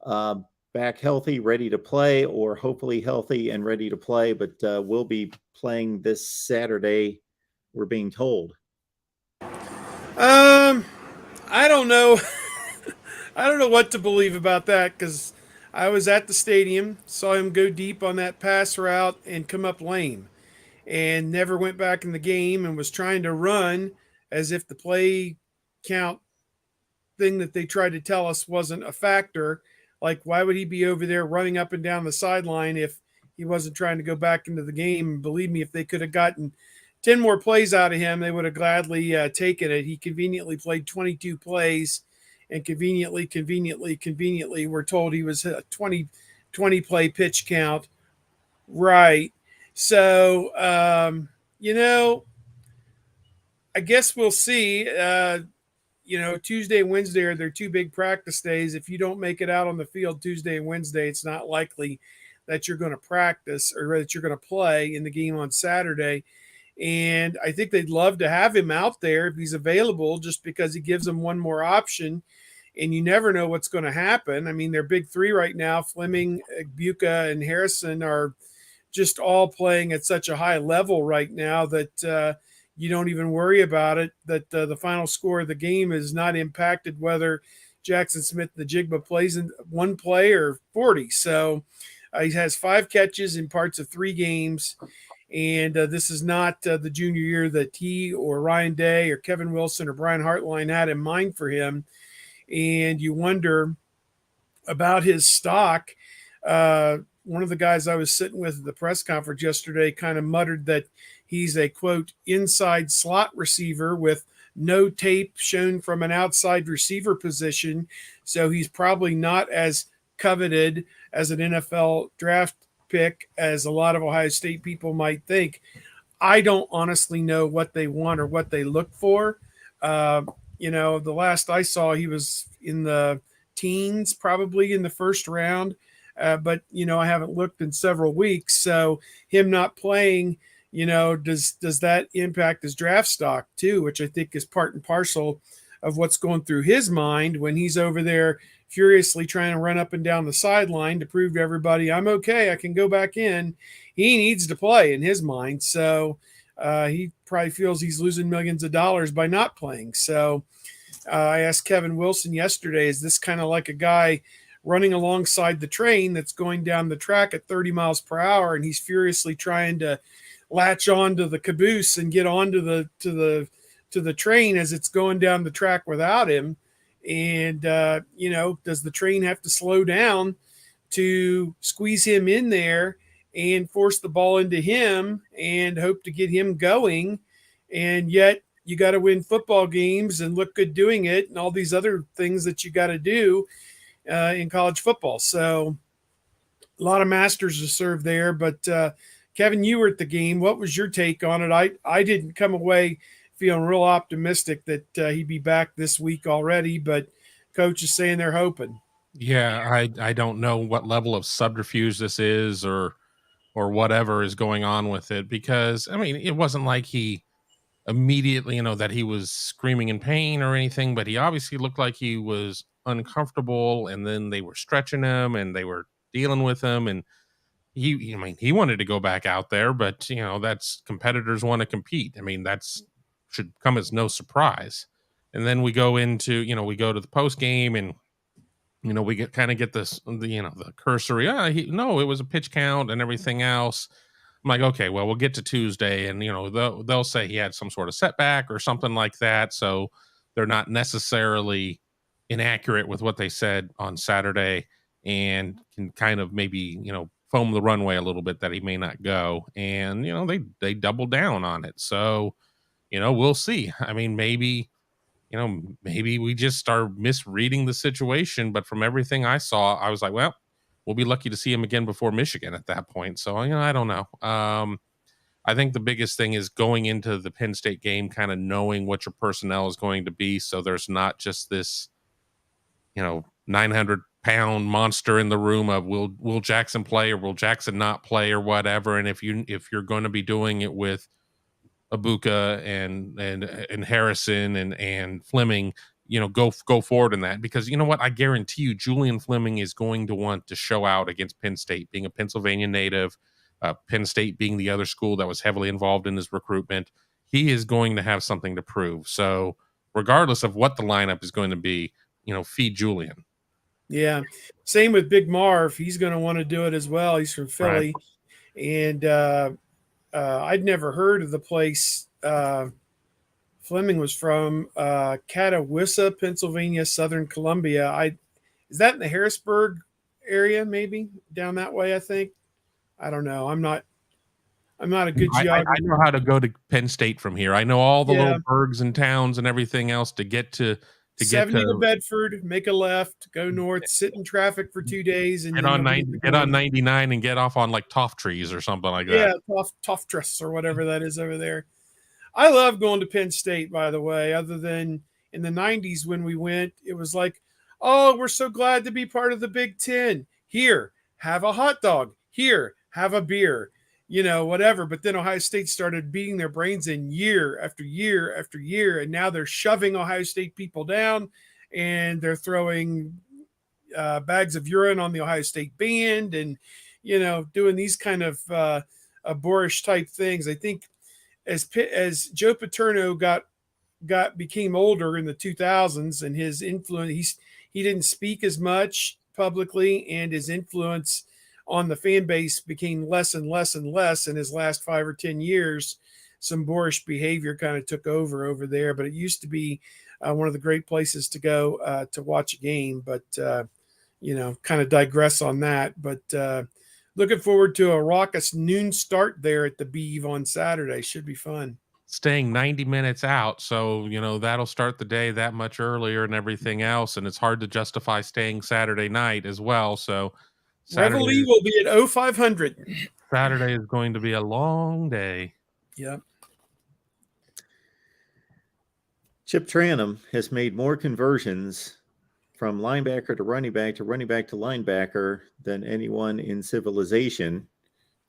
back healthy, ready to play, or hopefully healthy and ready to play, but will be playing this Saturday, we're being told. I don't know. I don't know what to believe about that, because I was at the stadium, saw him go deep on that pass route and come up lame, and never went back in the game, and was trying to run as if the play count thing that they tried to tell us wasn't a factor. Like, why would he be over there running up and down the sideline if he wasn't trying to go back into the game? And believe me, if they could have gotten 10 more plays out of him, they would have gladly taken it. He conveniently played 22 plays, and conveniently, we're told he was a 20 play pitch count. Right. So, I guess we'll see. Tuesday and Wednesday are their two big practice days. If you don't make it out on the field Tuesday and Wednesday, it's not likely that you're going to practice or that you're going to play in the game on Saturday. And I think they'd love to have him out there if he's available, just because he gives them one more option. And you never know what's going to happen. I mean, their big three right now, Fleming, Buka, and Harrison, are just all playing at such a high level right now that you don't even worry about it, that the final score of the game is not impacted whether Jackson Smith the Jigba plays in one play or 40. So he has 5 catches in parts of 3 games. And this is not the junior year that he or Ryan Day or Kevin Wilson or Brian Hartline had in mind for him. And you wonder about his stock. One of the guys I was sitting with at the press conference yesterday kind of muttered that he's a, quote, inside slot receiver with no tape shown from an outside receiver position. So he's probably not as coveted as an NFL draft pick as a lot of Ohio State people might think. I don't honestly know what they want or what they look for. The last I saw, he was in the teens, probably in the first round. But I haven't looked in several weeks. So him not playing, does that impact his draft stock too, which I think is part and parcel of what's going through his mind when he's over there furiously trying to run up and down the sideline to prove to everybody, I'm okay, I can go back in. He needs to play in his mind. So he probably feels he's losing millions of dollars by not playing. So I asked Kevin Wilson yesterday, is this kind of like a guy running alongside the train that's going down the track at 30 miles per hour, and he's furiously trying to latch onto the caboose and get onto the train as it's going down the track without him? And does the train have to slow down to squeeze him in there and force the ball into him and hope to get him going? And yet you got to win football games and look good doing it, and all these other things that you got to do in college football. So a lot of masters to serve there. But Kevin, you were at the game. What was your take on it? I didn't come away feeling real optimistic that he'd be back this week already, but coach is saying they're hoping. Yeah, I don't know what level of subterfuge this is or whatever is going on with it, because I mean, it wasn't like he immediately, that he was screaming in pain or anything, but he obviously looked like he was uncomfortable, and then they were stretching him and they were dealing with him, and he wanted to go back out there, but that's, competitors want to compete. I mean, that's should come as no surprise. And then we go into, we go to the post game, and we get this, the cursory, no, it was a pitch count and everything else. I'm like, okay, well, we'll get to Tuesday, and they'll say he had some sort of setback or something like that, so they're not necessarily inaccurate with what they said on Saturday, and can kind of maybe foam the runway a little bit that he may not go. And they double down on it, so we'll see. I mean, maybe we just are misreading the situation, but from everything I saw, I was like, well, we'll be lucky to see him again before Michigan at that point. So, I don't know. I think the biggest thing is going into the Penn State game, kind of knowing what your personnel is going to be. So there's not just this, 900 pound monster in the room of will Jackson play or will Jackson not play or whatever. And if you're going to be doing it with Abuka and Harrison and Fleming, go forward in that, because you know what, I guarantee you Julian Fleming is going to want to show out against Penn State, being a Pennsylvania native, Penn State being the other school that was heavily involved in his recruitment. He is going to have something to prove. So regardless of what the lineup is going to be, feed Julian. Yeah. Same with Big Marv. He's going to want to do it as well. He's from Philly. Right. And I'd never heard of the place Fleming was from, Catawissa, Pennsylvania, Southern Columbia. Is that in the Harrisburg area, maybe down that way? I think. I don't know. I'm not a good geographer. I know how to go to Penn State from here. I know all the Yeah. little burgs and towns and everything else to get to 70 to Bedford, make a left, go north, sit in traffic for 2 days, and get on 99 and get off on like Toff Trees or something like that. Yeah, Toftras or whatever that is over there. I love going to Penn State, by the way, other than in the 90s when we went, it was like, oh, we're so glad to be part of the Big Ten. Here, have a hot dog. Here, have a beer, whatever. But then Ohio State started beating their brains in year after year after year. And now they're shoving Ohio State people down, and they're throwing bags of urine on the Ohio State band and, doing these kind of boorish type things. I think as Joe Paterno became older in the 2000s, and his influence, he didn't speak as much publicly, and his influence on the fan base became less and less and less. In his last 5 or 10 years, some boorish behavior kind of took over there, but it used to be one of the great places to go to watch a game. But kind of digress on that. But looking forward to a raucous noon start there at the Beeve on Saturday. Should be fun. Staying 90 minutes out, so that'll start the day that much earlier and everything else, and it's hard to justify staying Saturday night as well. So Reveille will be at 0500. Saturday is going to be a long day. Yep. Chip Tranum has made more conversions from linebacker to running back to linebacker than anyone in civilization.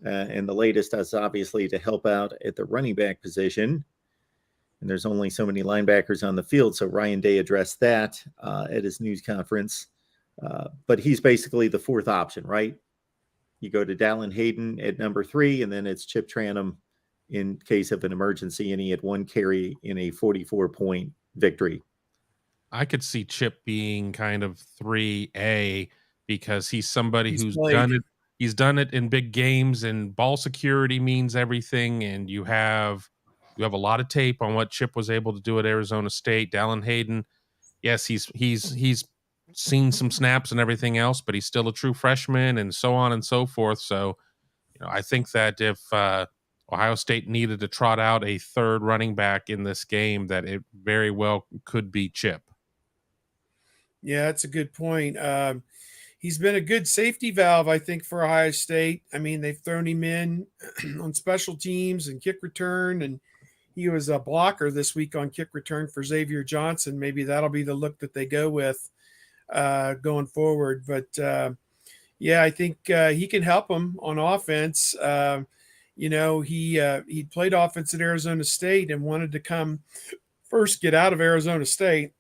And the latest is obviously to help out at the running back position. And there's only so many linebackers on the field. So Ryan Day addressed that at his news conference. But he's basically the fourth option, right? You go to Dallin Hayden at number 3, and then it's Chip Tranum in case of an emergency, and he had 1 carry in a 44-point victory. I could see Chip being kind of 3A because he's somebody who's played. done it. He's done it in big games, and ball security means everything. And you have a lot of tape on what Chip was able to do at Arizona State. Dallin Hayden, yes, he's seen some snaps and everything else, but he's still a true freshman, and so on and so forth. So, I think that if Ohio State needed to trot out a third running back in this game, that it very well could be Chip. Yeah, that's a good point. He's been a good safety valve, I think, for Ohio State. I mean, they've thrown him in on special teams and kick return, and he was a blocker this week on kick return for Xavier Johnson. Maybe that'll be the look that they go with going forward. But, I think he can help them on offense. He played offense at Arizona State and wanted to come first get out of Arizona State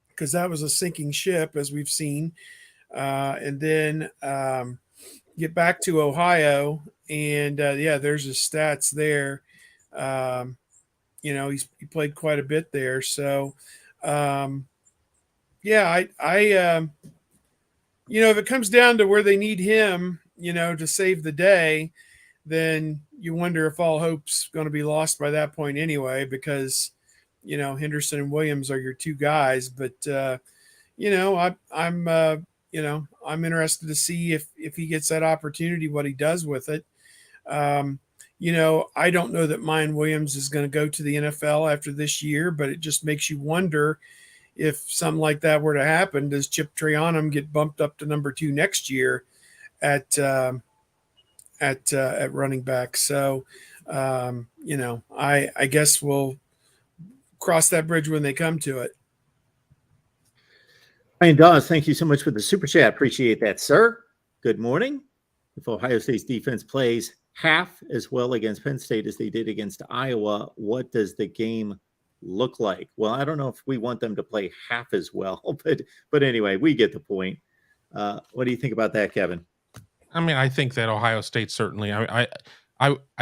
because that was a sinking ship, as we've seen. And then get back to Ohio, and there's his stats there. He played quite a bit there. So, if it comes down to where they need him, to save the day, then you wonder if all hope's going to be lost by that point anyway, because, Henderson and Williams are your 2 guys. But, I'm interested to see if he gets that opportunity, what he does with it. I don't know that Mayan Williams is going to go to the NFL after this year, but it just makes you wonder if something like that were to happen. Does Chip Tranum get bumped up to number 2 next year at running back? So, I guess we'll cross that bridge when they come to it. Ryan Dawes, thank you so much for the super chat. Appreciate that, sir. Good morning. If Ohio State's defense plays half as well against Penn State as they did against Iowa, what does the game look like? Well, I don't know if we want them to play half as well, but anyway, we get the point. What do you think about that, Kevin? I mean, I think that Ohio State certainly. I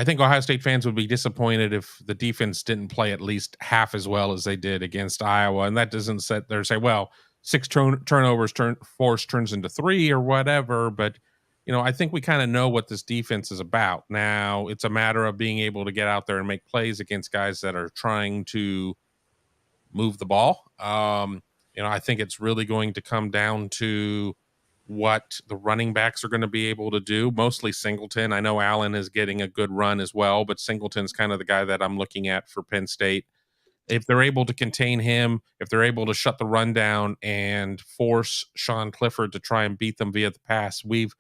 think Ohio State fans would be disappointed if the defense didn't play at least half as well as they did against Iowa, and that doesn't sit there and say, well, six turnovers forced turns into 3 or whatever. But I think we kind of know what this defense is about. Now it's a matter of being able to get out there and make plays against guys that are trying to move the ball. I think it's really going to come down to what the running backs are going to be able to do, mostly Singleton. I know Allen is getting a good run as well, but Singleton's kind of the guy that I'm looking at for Penn State. If they're able to contain him, if they're able to shut the run down and force Sean Clifford to try and beat them via the pass, we've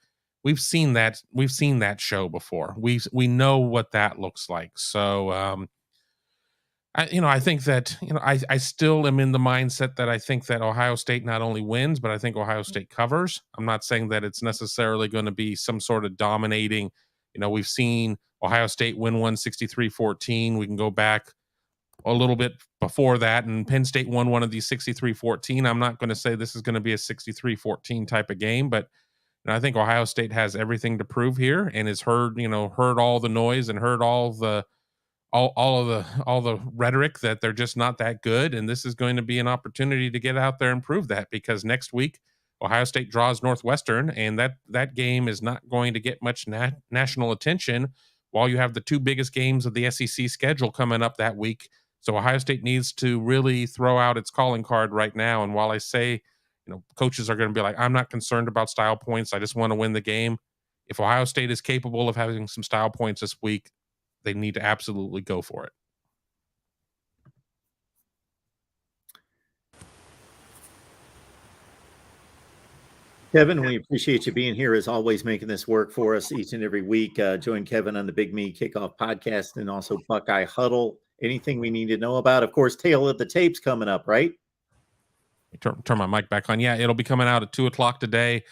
seen that show before. We know what that looks like. So I think that, I still am in the mindset that I think that Ohio State not only wins, but I think Ohio State covers. I'm not saying that it's necessarily going to be some sort of dominating. We've seen Ohio State win 63-14. We can go back a little bit before that, and Penn State won one of these 63-14. I'm not going to say this is going to be a 63-14 type of game, but I think Ohio State has everything to prove here and has heard all the noise and heard all the rhetoric that they're just not that good, and this is going to be an opportunity to get out there and prove that, because next week Ohio State draws Northwestern, and that game is not going to get much national attention while you have the 2 biggest games of the SEC schedule coming up that week. So Ohio State needs to really throw out its calling card right now. And while I say, coaches are going to be like, I'm not concerned about style points, I just want to win the game. If Ohio State is capable of having some style points this week, they need to absolutely go for it. Kevin, we appreciate you being here as always, making this work for us each and every week. Join Kevin on the Big Me Kickoff podcast and also Buckeye Huddle. Anything we need to know about? Of course, Tale of the Tape's coming up, right? Turn my mic back on. Yeah, it'll be coming out at 2:00 today.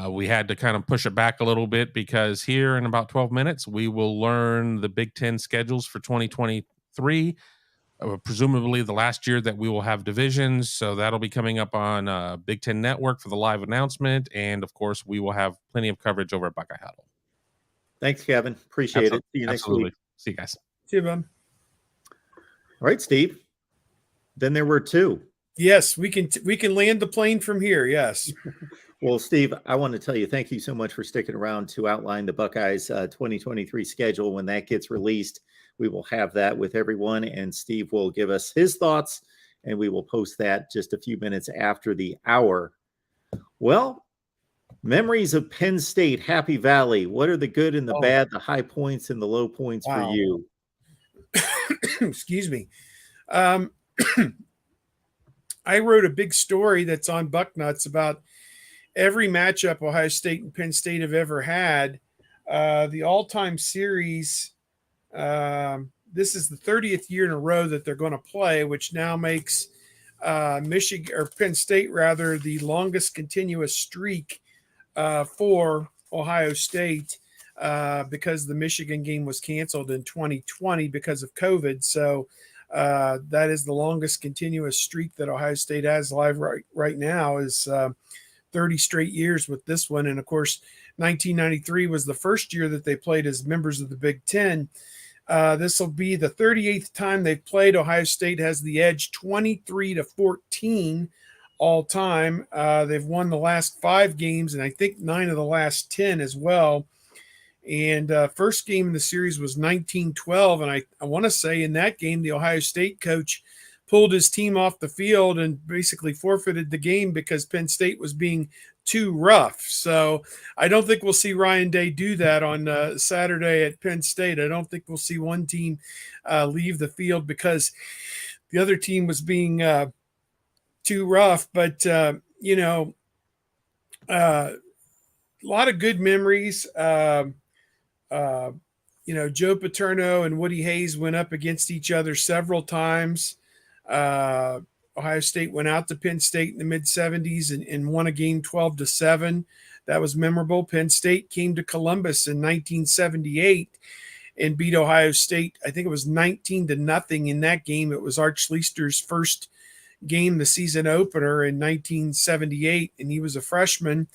We had to kind of push it back a little bit because here in about 12 minutes, we will learn the Big Ten schedules for 2023. Presumably the last year that we will have divisions. So that'll be coming up on Big Ten Network for the live announcement. And of course, we will have plenty of coverage over at Buckeye Huddle. Thanks, Kevin. Appreciate it. See you next week. See you guys. See you, bud. All right, Steve. Then there were 2. Yes, we can land the plane from here. Yes. Well, Steve, I want to tell you, thank you so much for sticking around to outline the Buckeyes 2023 schedule. When that gets released, we will have that with everyone, and Steve will give us his thoughts, and we will post that just a few minutes after the hour. Well, memories of Penn State, Happy Valley. What are the good and the bad, the high points and the low points for you? Excuse me. I wrote a big story that's on Bucknuts about every matchup Ohio State and Penn State have ever had. The all-time series, this is the 30th year in a row that they're going to play, which now makes Michigan, or Penn State rather, the longest continuous streak for Ohio State because the Michigan game was canceled in 2020 because of COVID. So that is the longest continuous streak that Ohio State has live right now is 30 straight years with this one. And of course, 1993 was the first year that they played as members of the Big Ten. This will be the 38th time they've played. Ohio State has the edge 23-14 all time. They've won the last 5 games, and I think 9 of the last 10 as well. And first game in the series was 1912. And I want to say in that game, the Ohio State coach pulled his team off the field and basically forfeited the game because Penn State was being too rough. So I don't think we'll see Ryan Day do that on Saturday at Penn State. I don't think we'll see one team leave the field because the other team was being too rough. But, a lot of good memories. Joe Paterno and Woody Hayes went up against each other several times. Ohio State went out to Penn State in the mid 70s and won a game 12-7. That was memorable. Penn State came to Columbus in 1978 and beat Ohio State. I think it was 19-0 in that game. It was Arch Leister's first game, the season opener in 1978, and he was a freshman.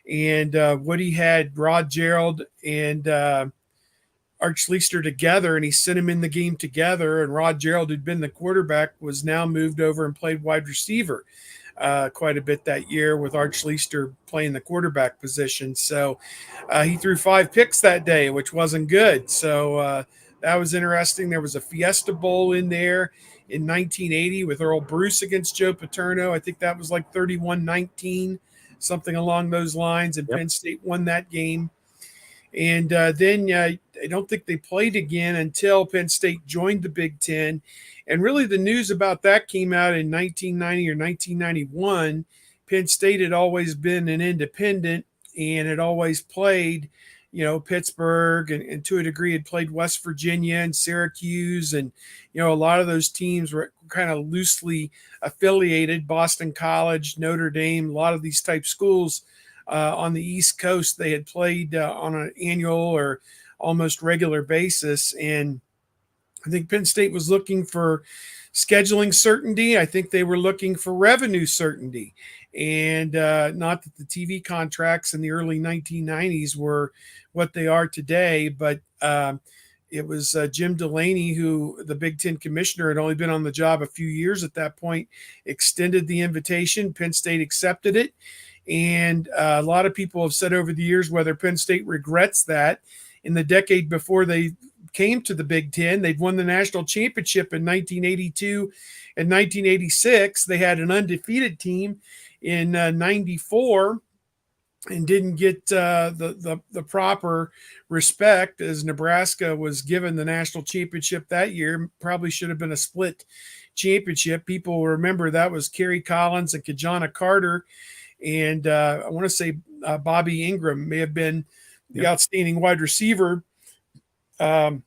And Woody had Rod Gerald and Arch Leister together, and he sent him in the game together. And Rod Gerald, who'd been the quarterback, was now moved over and played wide receiver quite a bit that year, with Arch Leister playing the quarterback position. So he threw 5 picks that day, which wasn't good. So that was interesting. There was a Fiesta Bowl in there in 1980 with Earl Bruce against Joe Paterno. I think that was like 31-19, something along those lines. And Penn State won that game. And then I don't think they played again until Penn State joined the Big Ten. And really the news about that came out in 1990 or 1991. Penn State had always been an independent and had always played, Pittsburgh and to a degree had played West Virginia and Syracuse. And, a lot of those teams were kind of loosely affiliated, Boston College, Notre Dame, a lot of these type schools on the East Coast. They had played on an annual or almost regular basis. And I think Penn State was looking for scheduling certainty. I think they were looking for revenue certainty. And not that the TV contracts in the early 1990s were what they are today, but it was Jim Delaney, who the Big Ten commissioner had only been on the job a few years at that point, extended the invitation. Penn State accepted it. And a lot of people have said over the years whether Penn State regrets that. In the decade before they came to the Big Ten, they'd won the national championship in 1982 and 1986. They had an undefeated team in 94 and didn't get the proper respect, as Nebraska was given the national championship that year. Probably should have been a split championship. People remember that was Kerry Collins and Kajana Carter. And I want to say Bobby Ingram may have been the outstanding wide receiver. They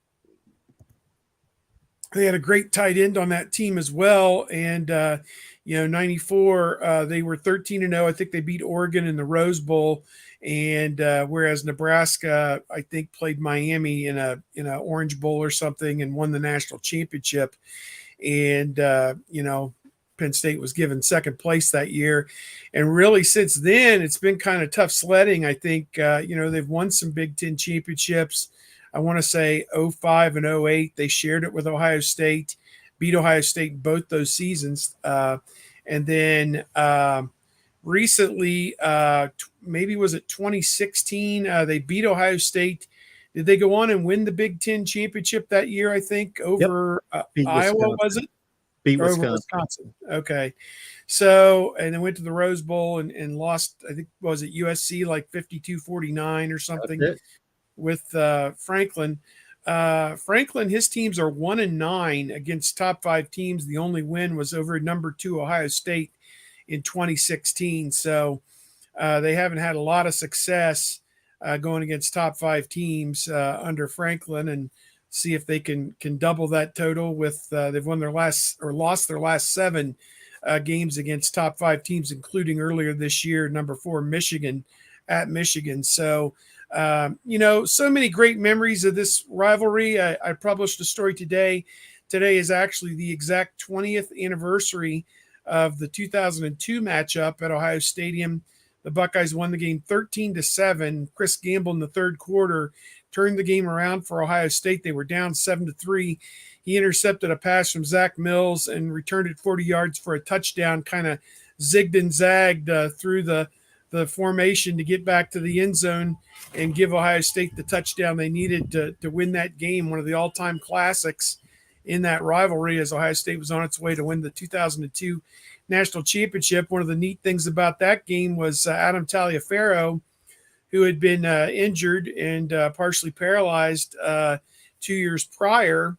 had a great tight end on that team as well. And, 94, they were 13-0. I think they beat Oregon in the Rose Bowl. And whereas Nebraska, I think, played Miami in a Orange Bowl or something and won the national championship. And, Penn State was given second place that year. And really since then, it's been kind of tough sledding. I think, they've won some Big Ten championships. I want to say 05 and 08. They shared it with Ohio State, beat Ohio State both those seasons. And then recently, maybe was it 2016, they beat Ohio State. Did they go on and win the Big Ten championship that year, I think, over Iowa, was it? Beat Wisconsin. Okay. So, and then went to the Rose Bowl and lost, I think, was it USC like 52-49 or something with Franklin. Franklin, his teams are 1-9 against top 5 teams. The only win was over number 2 Ohio State in 2016. So they haven't had a lot of success going against top 5 teams under Franklin, and see if they can double that total with they've won lost their last 7 games against top 5 teams, including earlier this year, number 4 Michigan at Michigan. So, so many great memories of this rivalry. I published a story today. Today is actually the exact 20th anniversary of the 2002 matchup at Ohio Stadium. The Buckeyes won the game 13-7. Chris Gamble in the third quarter turned the game around for Ohio State. They were down 7-3. He intercepted a pass from Zach Mills and returned it 40 yards for a touchdown, kind of zigged and zagged through the formation to get back to the end zone and give Ohio State the touchdown they needed to win that game, one of the all-time classics in that rivalry, as Ohio State was on its way to win the 2002 national championship. One of the neat things about that game was Adam Taliaferro, who had been injured and partially paralyzed 2 years prior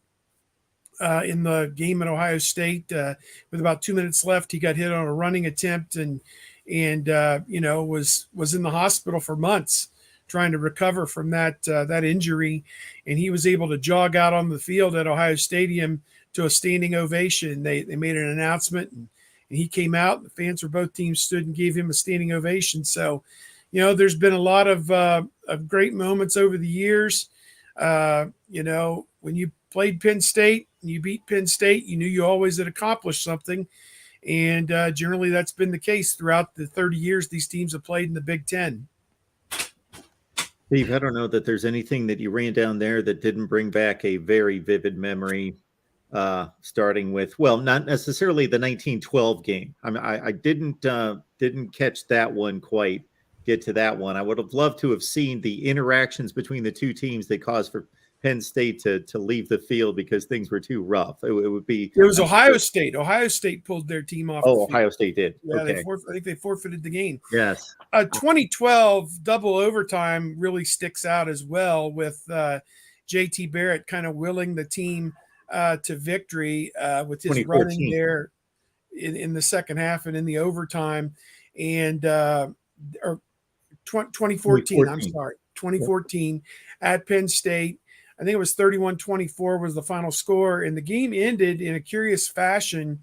in the game at Ohio State. With about 2 minutes left, he got hit on a running attempt and was in the hospital for months trying to recover from that injury. And he was able to jog out on the field at Ohio Stadium to a standing ovation. They made an announcement, and and he came out. And the fans for both teams stood and gave him a standing ovation. So, there's been a lot of great moments over the years. When you played Penn State and you beat Penn State, you knew you always had accomplished something. And generally that's been the case throughout the 30 years these teams have played in the Big Ten. Steve, I don't know that there's anything that you ran down there that didn't bring back a very vivid memory, starting with, well, not necessarily the 1912 game. I mean, I didn't catch that one quite, get to that one. I would have loved to have seen the interactions between the two teams that caused for Penn State to leave the field because things were too rough. It would be. It was Ohio State. Ohio State pulled their team off. Oh, Ohio State did. Yeah, okay. I think they forfeited the game. Yes. 2012 double overtime really sticks out as well, with JT Barrett kind of willing the team to victory with his running there in the second half and in the overtime. And or 2014, I'm sorry, 2014 at Penn State. I think it was 31-24 was the final score. And the game ended in a curious fashion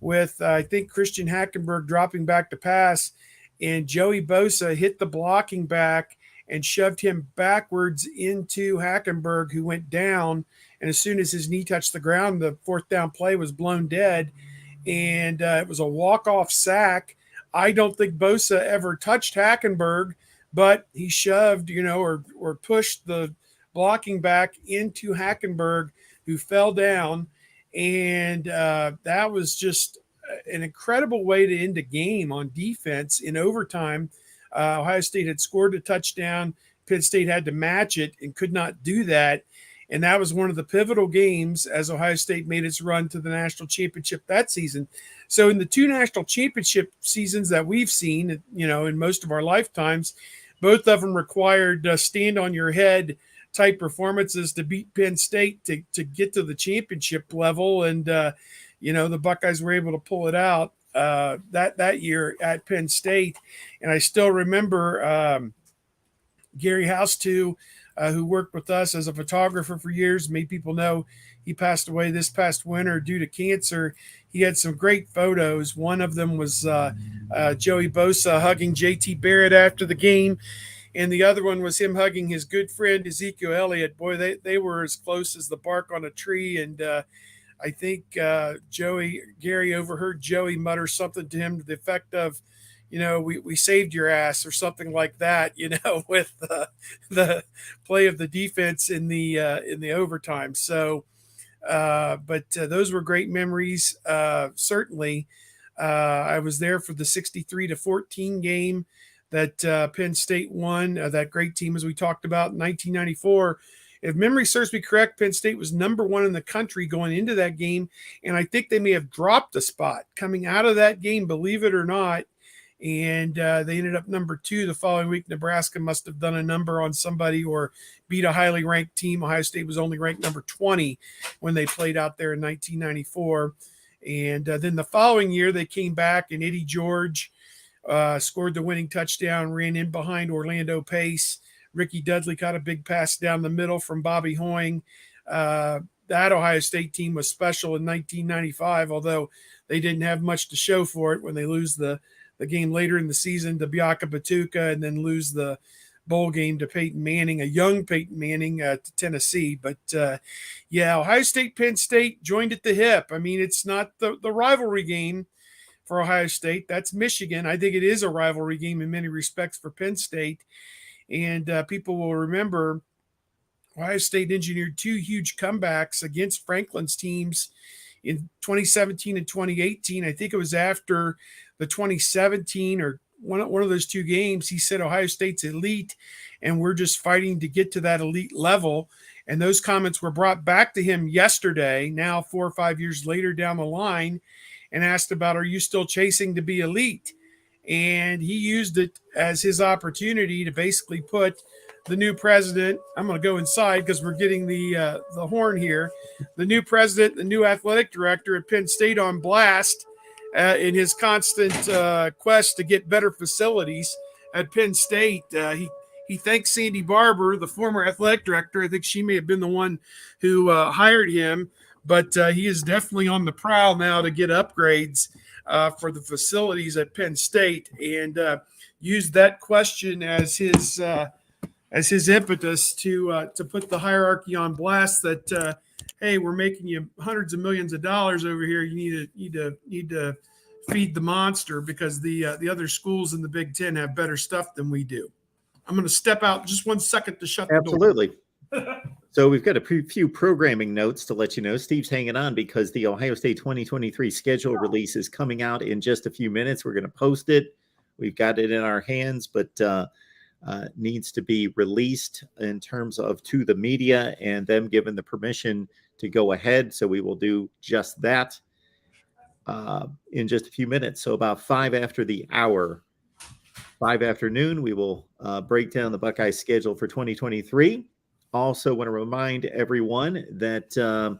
with, I think, Christian Hackenberg dropping back to pass, and Joey Bosa hit the blocking back and shoved him backwards into Hackenberg, who went down. And as soon as his knee touched the ground, the fourth down play was blown dead. And it was a walk-off sack. I don't think Bosa ever touched Hackenberg, but he shoved, or pushed the blocking back into Hackenberg, who fell down. And that was just an incredible way to end a game on defense in overtime. Ohio State had scored a touchdown. Penn State had to match it and could not do that. And that was one of the pivotal games as Ohio State made its run to the national championship that season. So in the two national championship seasons that we've seen, in most of our lifetimes, both of them required stand on your head type performances to beat Penn State to get to the championship level. And, the Buckeyes were able to pull it out that year at Penn State. And I still remember Gary House-Two, who worked with us as a photographer for years, made people know he passed away this past winter due to cancer. He had some great photos. One of them was Joey Bosa hugging JT Barrett after the game. And the other one was him hugging his good friend Ezekiel Elliott. Boy, they were as close as the bark on a tree. And I think Gary overheard Joey mutter something to him to the effect of, we saved your ass, or something like that, with the play of the defense in the overtime. So, but those were great memories. Certainly, I was there for the 63-14 game that Penn State won. That great team, as we talked about, in 1994. If memory serves me correct, Penn State was number one in the country going into that game, and I think they may have dropped a spot coming out of that game, believe it or not. And they ended up number 2 the following week. Nebraska must have done a number on somebody or beat a highly ranked team. Ohio State was only ranked number 20 when they played out there in 1994. And then the following year, they came back, and Eddie George scored the winning touchdown, ran in behind Orlando Pace. Ricky Dudley caught a big pass down the middle from Bobby Hoying. That Ohio State team was special in 1995, although they didn't have much to show for it when they lose the game later in the season to Biaka Batuka, and then lose the bowl game to Peyton Manning, a young Peyton Manning, to Tennessee. But Ohio State, Penn State joined at the hip. I mean, it's not the rivalry game for Ohio State. That's Michigan. I think it is a rivalry game in many respects for Penn State. And people will remember Ohio State engineered 2 huge comebacks against Franklin's teams in 2017 and 2018. I think it was after the 2017 or one of those 2 games. He said Ohio State's elite, and we're just fighting to get to that elite level. And those comments were brought back to him yesterday, now 4 or 5 years later down the line, and asked about, are you still chasing to be elite? And he used it as his opportunity to basically put the new president, I'm going to go inside because we're getting the horn here, the new president, the new athletic director at Penn State on blast in his constant quest to get better facilities at Penn State. He thanks Sandy Barber, the former athletic director. I think she may have been the one who hired him, but he is definitely on the prowl now to get upgrades. for the facilities at Penn State, and used that question as his impetus to put the hierarchy on blast. That hey, we're making you hundreds of millions of dollars over here. You need to feed the monster, because the other schools in the Big Ten have better stuff than we do. I'm going to step out just 1 second to shut the door. Absolutely. So we've got a few programming notes to let you know. Steve's hanging on because the Ohio State 2023 schedule release is coming out in just a few minutes. We're going to post it. We've got it in our hands, but needs to be released in terms of to the media and them given the permission to go ahead. So we will do just that in just a few minutes. So about 5 after the hour, 5 afternoon, we will break down the Buckeye schedule for 2023. Also want to remind everyone that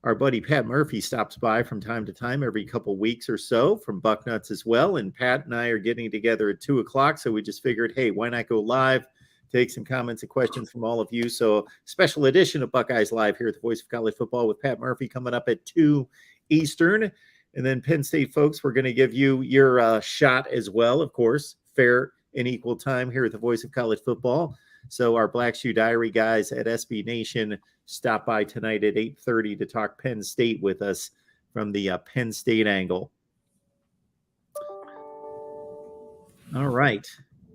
our buddy Pat Murphy stops by from time to time every couple weeks or so from Bucknuts as well. And Pat and I are getting together at 2 o'clock. So we just figured, hey, why not go live, take some comments and questions from all of you. So special edition of Buckeyes Live here at the Voice of College Football with Pat Murphy coming up at 2 Eastern. And then Penn State folks, we're going to give you your shot as well, of course, fair and equal time here at the Voice of College Football. So our Black Shoe Diary guys at SB Nation stop by tonight at 8:30 to talk Penn State with us from the Penn State angle. All right.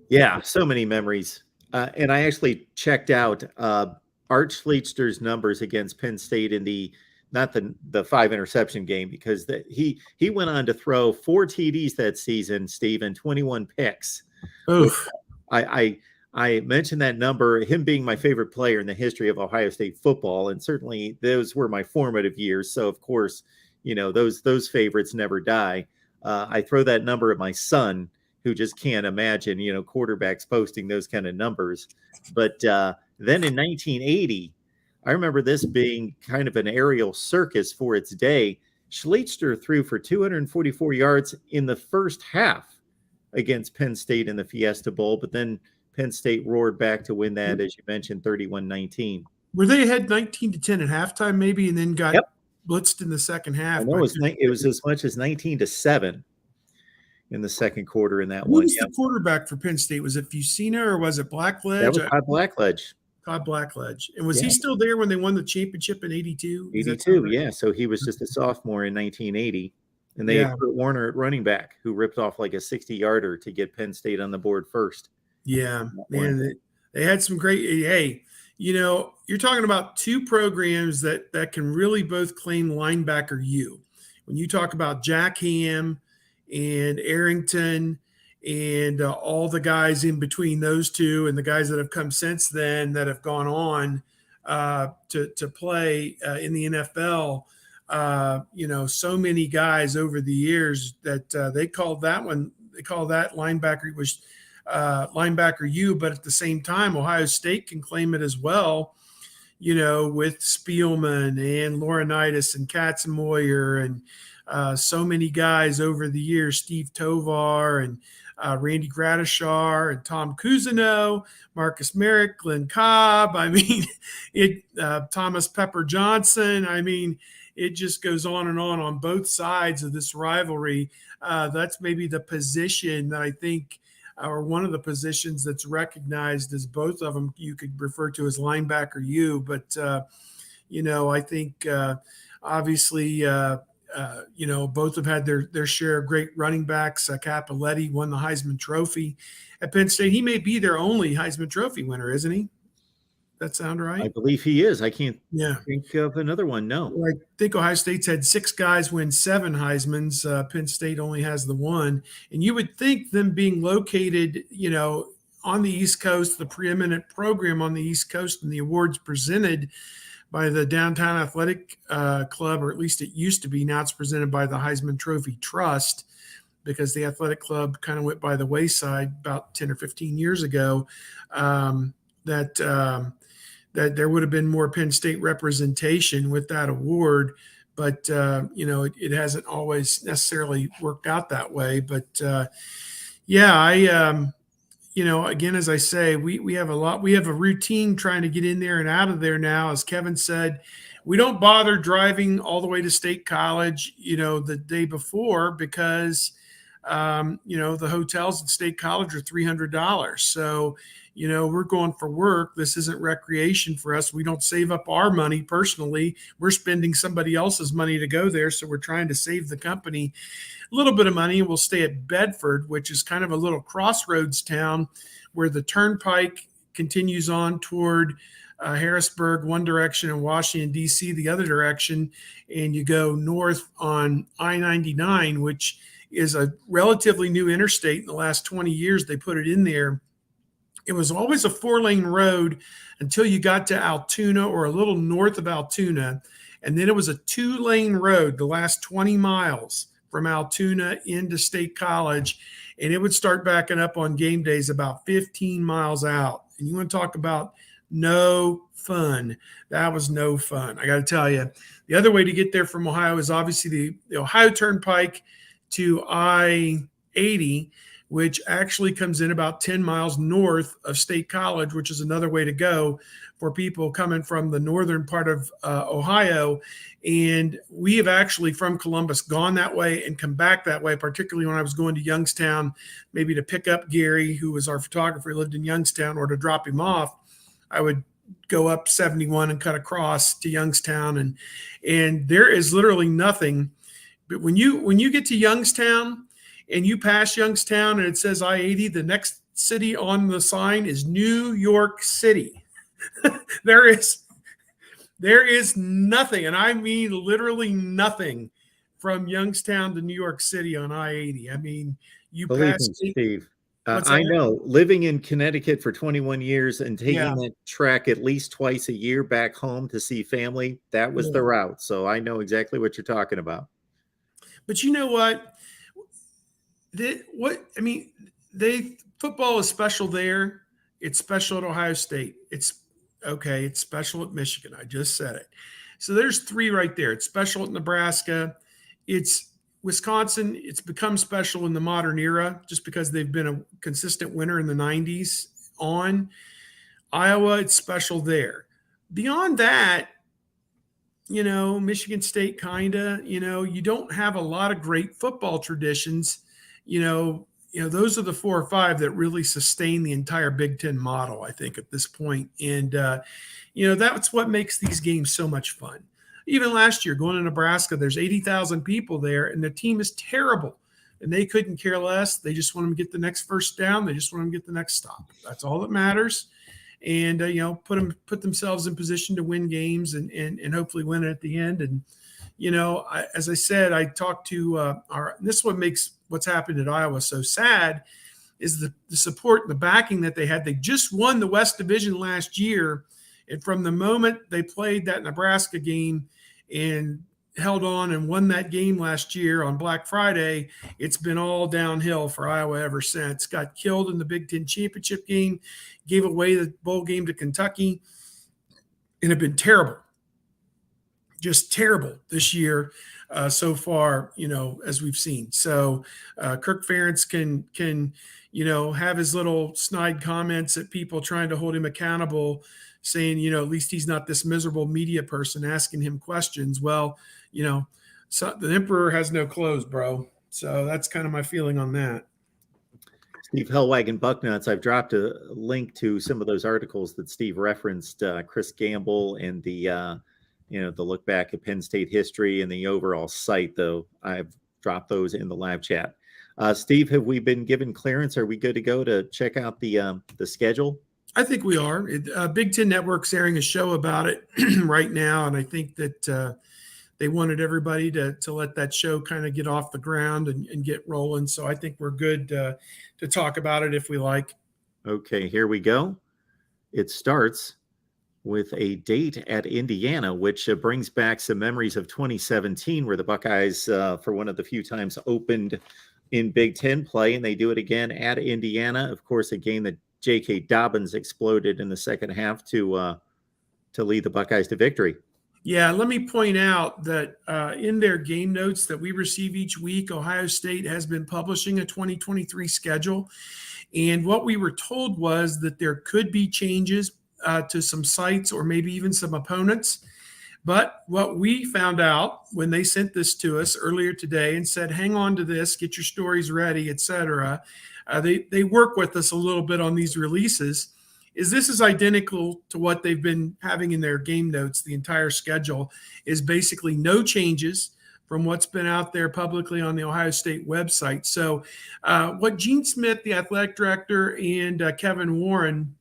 Yeah, so many memories. And I actually checked out Art Schleicher's numbers against Penn State in not the 5 interception game, because he went on to throw 4 TDs that season, Steve, and 21 picks. Oof. I mentioned that number, him being my favorite player in the history of Ohio State football, and certainly those were my formative years. So of course, those favorites never die. I throw that number at my son, who just can't imagine, quarterbacks posting those kind of numbers. But then in 1980, I remember this being kind of an aerial circus for its day. Schleicher threw for 244 yards in the first half against Penn State in the Fiesta Bowl, but then Penn State roared back to win that, as you mentioned, 31-19. Were they ahead 19-10 at halftime, maybe, and then got blitzed in the second half? I know it was as much as 19-7 in the second quarter in that Who one. was the quarterback for Penn State? Was it Fusina or was it Blackledge? That was Todd Blackledge. Todd Blackledge. And was he still there when they won the championship in 82? 82, yeah. So he was just a sophomore in 1980. And they had Kurt Warner at running back, who ripped off like a 60-yarder to get Penn State on the board first. Yeah, man, they had some great. Hey, you're talking about 2 programs that can really both claim linebacker U. When you talk about Jack Ham and Arrington and all the guys in between those 2 and the guys that have come since then that have gone on to play in the NFL, so many guys over the years that they called that linebacker was linebacker U, but at the same time, Ohio State can claim it as well, with Spielman and Laurinaitis and Katzenmoyer and so many guys over the years, Steve Tovar and Randy Gradishar and Tom Cousineau, Marcus Merrick, Glenn Cobb. I mean, Thomas Pepper Johnson. I mean, it just goes on both sides of this rivalry. That's maybe the position that I think, or one of the positions that's recognized as both of them you could refer to as linebacker U. But, I think obviously, both have had their share of great running backs. Capoletti won the Heisman Trophy at Penn State. He may be their only Heisman Trophy winner, isn't he? That sound right? I believe he is. I can't think of another one. No. I think Ohio State's had 6 guys win 7 Heismans. Penn State only has the 1. And you would think them being located, on the East Coast, the preeminent program on the East Coast, and the awards presented by the Downtown Athletic Club, or at least it used to be. Now it's presented by the Heisman Trophy Trust, because the athletic club kind of went by the wayside about 10 or 15 years ago, that there would have been more Penn State representation with that award. But, it hasn't always necessarily worked out that way. But, again, as I say, we have a routine trying to get in there and out of there now. As Kevin said, we don't bother driving all the way to State College, the day before because, the hotels at State College are $300. So, we're going for work. This isn't recreation for us. We don't save up our money personally. We're spending somebody else's money to go there. So we're trying to save the company a little bit of money. We'll stay at Bedford, which is kind of a little crossroads town where the turnpike continues on toward Harrisburg one direction and Washington, D.C. the other direction. And you go north on I-99, which is a relatively new interstate. In the last 20 years, they put it in there. It was always a 4-lane road until you got to Altoona or a little north of Altoona. And then it was a 2-lane road the last 20 miles from Altoona into State College. And it would start backing up on game days about 15 miles out. And you want to talk about no fun. That was no fun. I got to tell you, the other way to get there from Ohio is obviously the Ohio Turnpike to I-80, which actually comes in about 10 miles north of State College, which is another way to go for people coming from the northern part of Ohio. And we have actually from Columbus gone that way and come back that way, particularly when I was going to Youngstown, maybe to pick up Gary, who was our photographer, lived in Youngstown, or to drop him off. I would go up 71 and cut across to Youngstown. And there is literally nothing. But when you get to Youngstown, and you pass Youngstown and it says I-80, the next city on the sign is New York City. There is nothing, and I mean literally nothing, from Youngstown to New York City on I-80. I mean, you Believe pass me, Steve. What's I that? know, living in Connecticut for 21 years and taking Yeah. that track at least twice a year back home to see family, that was the Yeah. route. So I know exactly what you're talking about. But you know what? Football is special there. It's special at Ohio State. It's special at Michigan. I just said it. So there's 3 right there. It's special at Nebraska. It's Wisconsin. It's become special in the modern era just because they've been a consistent winner in the 90s on. Iowa, it's special there. Beyond that, Michigan State you don't have a lot of great football traditions. Those are the 4 or 5 that really sustain the entire Big Ten model, I think, at this point. And, that's what makes these games so much fun. Even last year, going to Nebraska, there's 80,000 people there, and the team is terrible. And they couldn't care less. They just want them to get the next first down. They just want them to get the next stop. That's all that matters. And, put themselves in position to win games and hopefully win it at the end. And, as I said, I talked to this is what makes what's happened at Iowa so sad is the support and the backing that they had. They just won the West Division last year. And from the moment they played that Nebraska game and held on and won that game last year on Black Friday, it's been all downhill for Iowa ever since. Got killed in the Big Ten championship game, gave away the bowl game to Kentucky, and have been terrible. Just terrible this year so far, as we've seen. So Kirk Ferentz can have his little snide comments at people trying to hold him accountable, saying, at least he's not this miserable media person asking him questions. Well, so the emperor has no clothes, bro. So that's kind of my feeling on that. Steve Hellwagon Bucknuts, I've dropped a link to some of those articles that Steve referenced, Chris Gamble and the look back at Penn State history and the overall site, though. I've dropped those in the live chat. Steve, have we been given clearance? Are we good to go to check out the schedule? I think we are. Big Ten Network's airing a show about it right now, and I think that they wanted everybody to let that show kind of get off the ground and get rolling. So I think we're good to talk about it if we like. Okay, here we go. It starts with a date at Indiana, which brings back some memories of 2017, where the Buckeyes, for one of the few times, opened in Big Ten play, and they do it again at Indiana. Of course, a game that J.K. Dobbins exploded in the second half to lead the Buckeyes to victory. Yeah, let me point out that in their game notes that we receive each week, Ohio State has been publishing a 2023 schedule. And what we were told was that there could be changes to some sites or maybe even some opponents. But what we found out when they sent this to us earlier today and said, hang on to this, get your stories ready, etc. They work with us a little bit on these releases. This is identical to what they've been having in their game notes. The entire schedule is basically no changes from what's been out there publicly on the Ohio State website. So what Gene Smith, the athletic director, and Kevin Warren,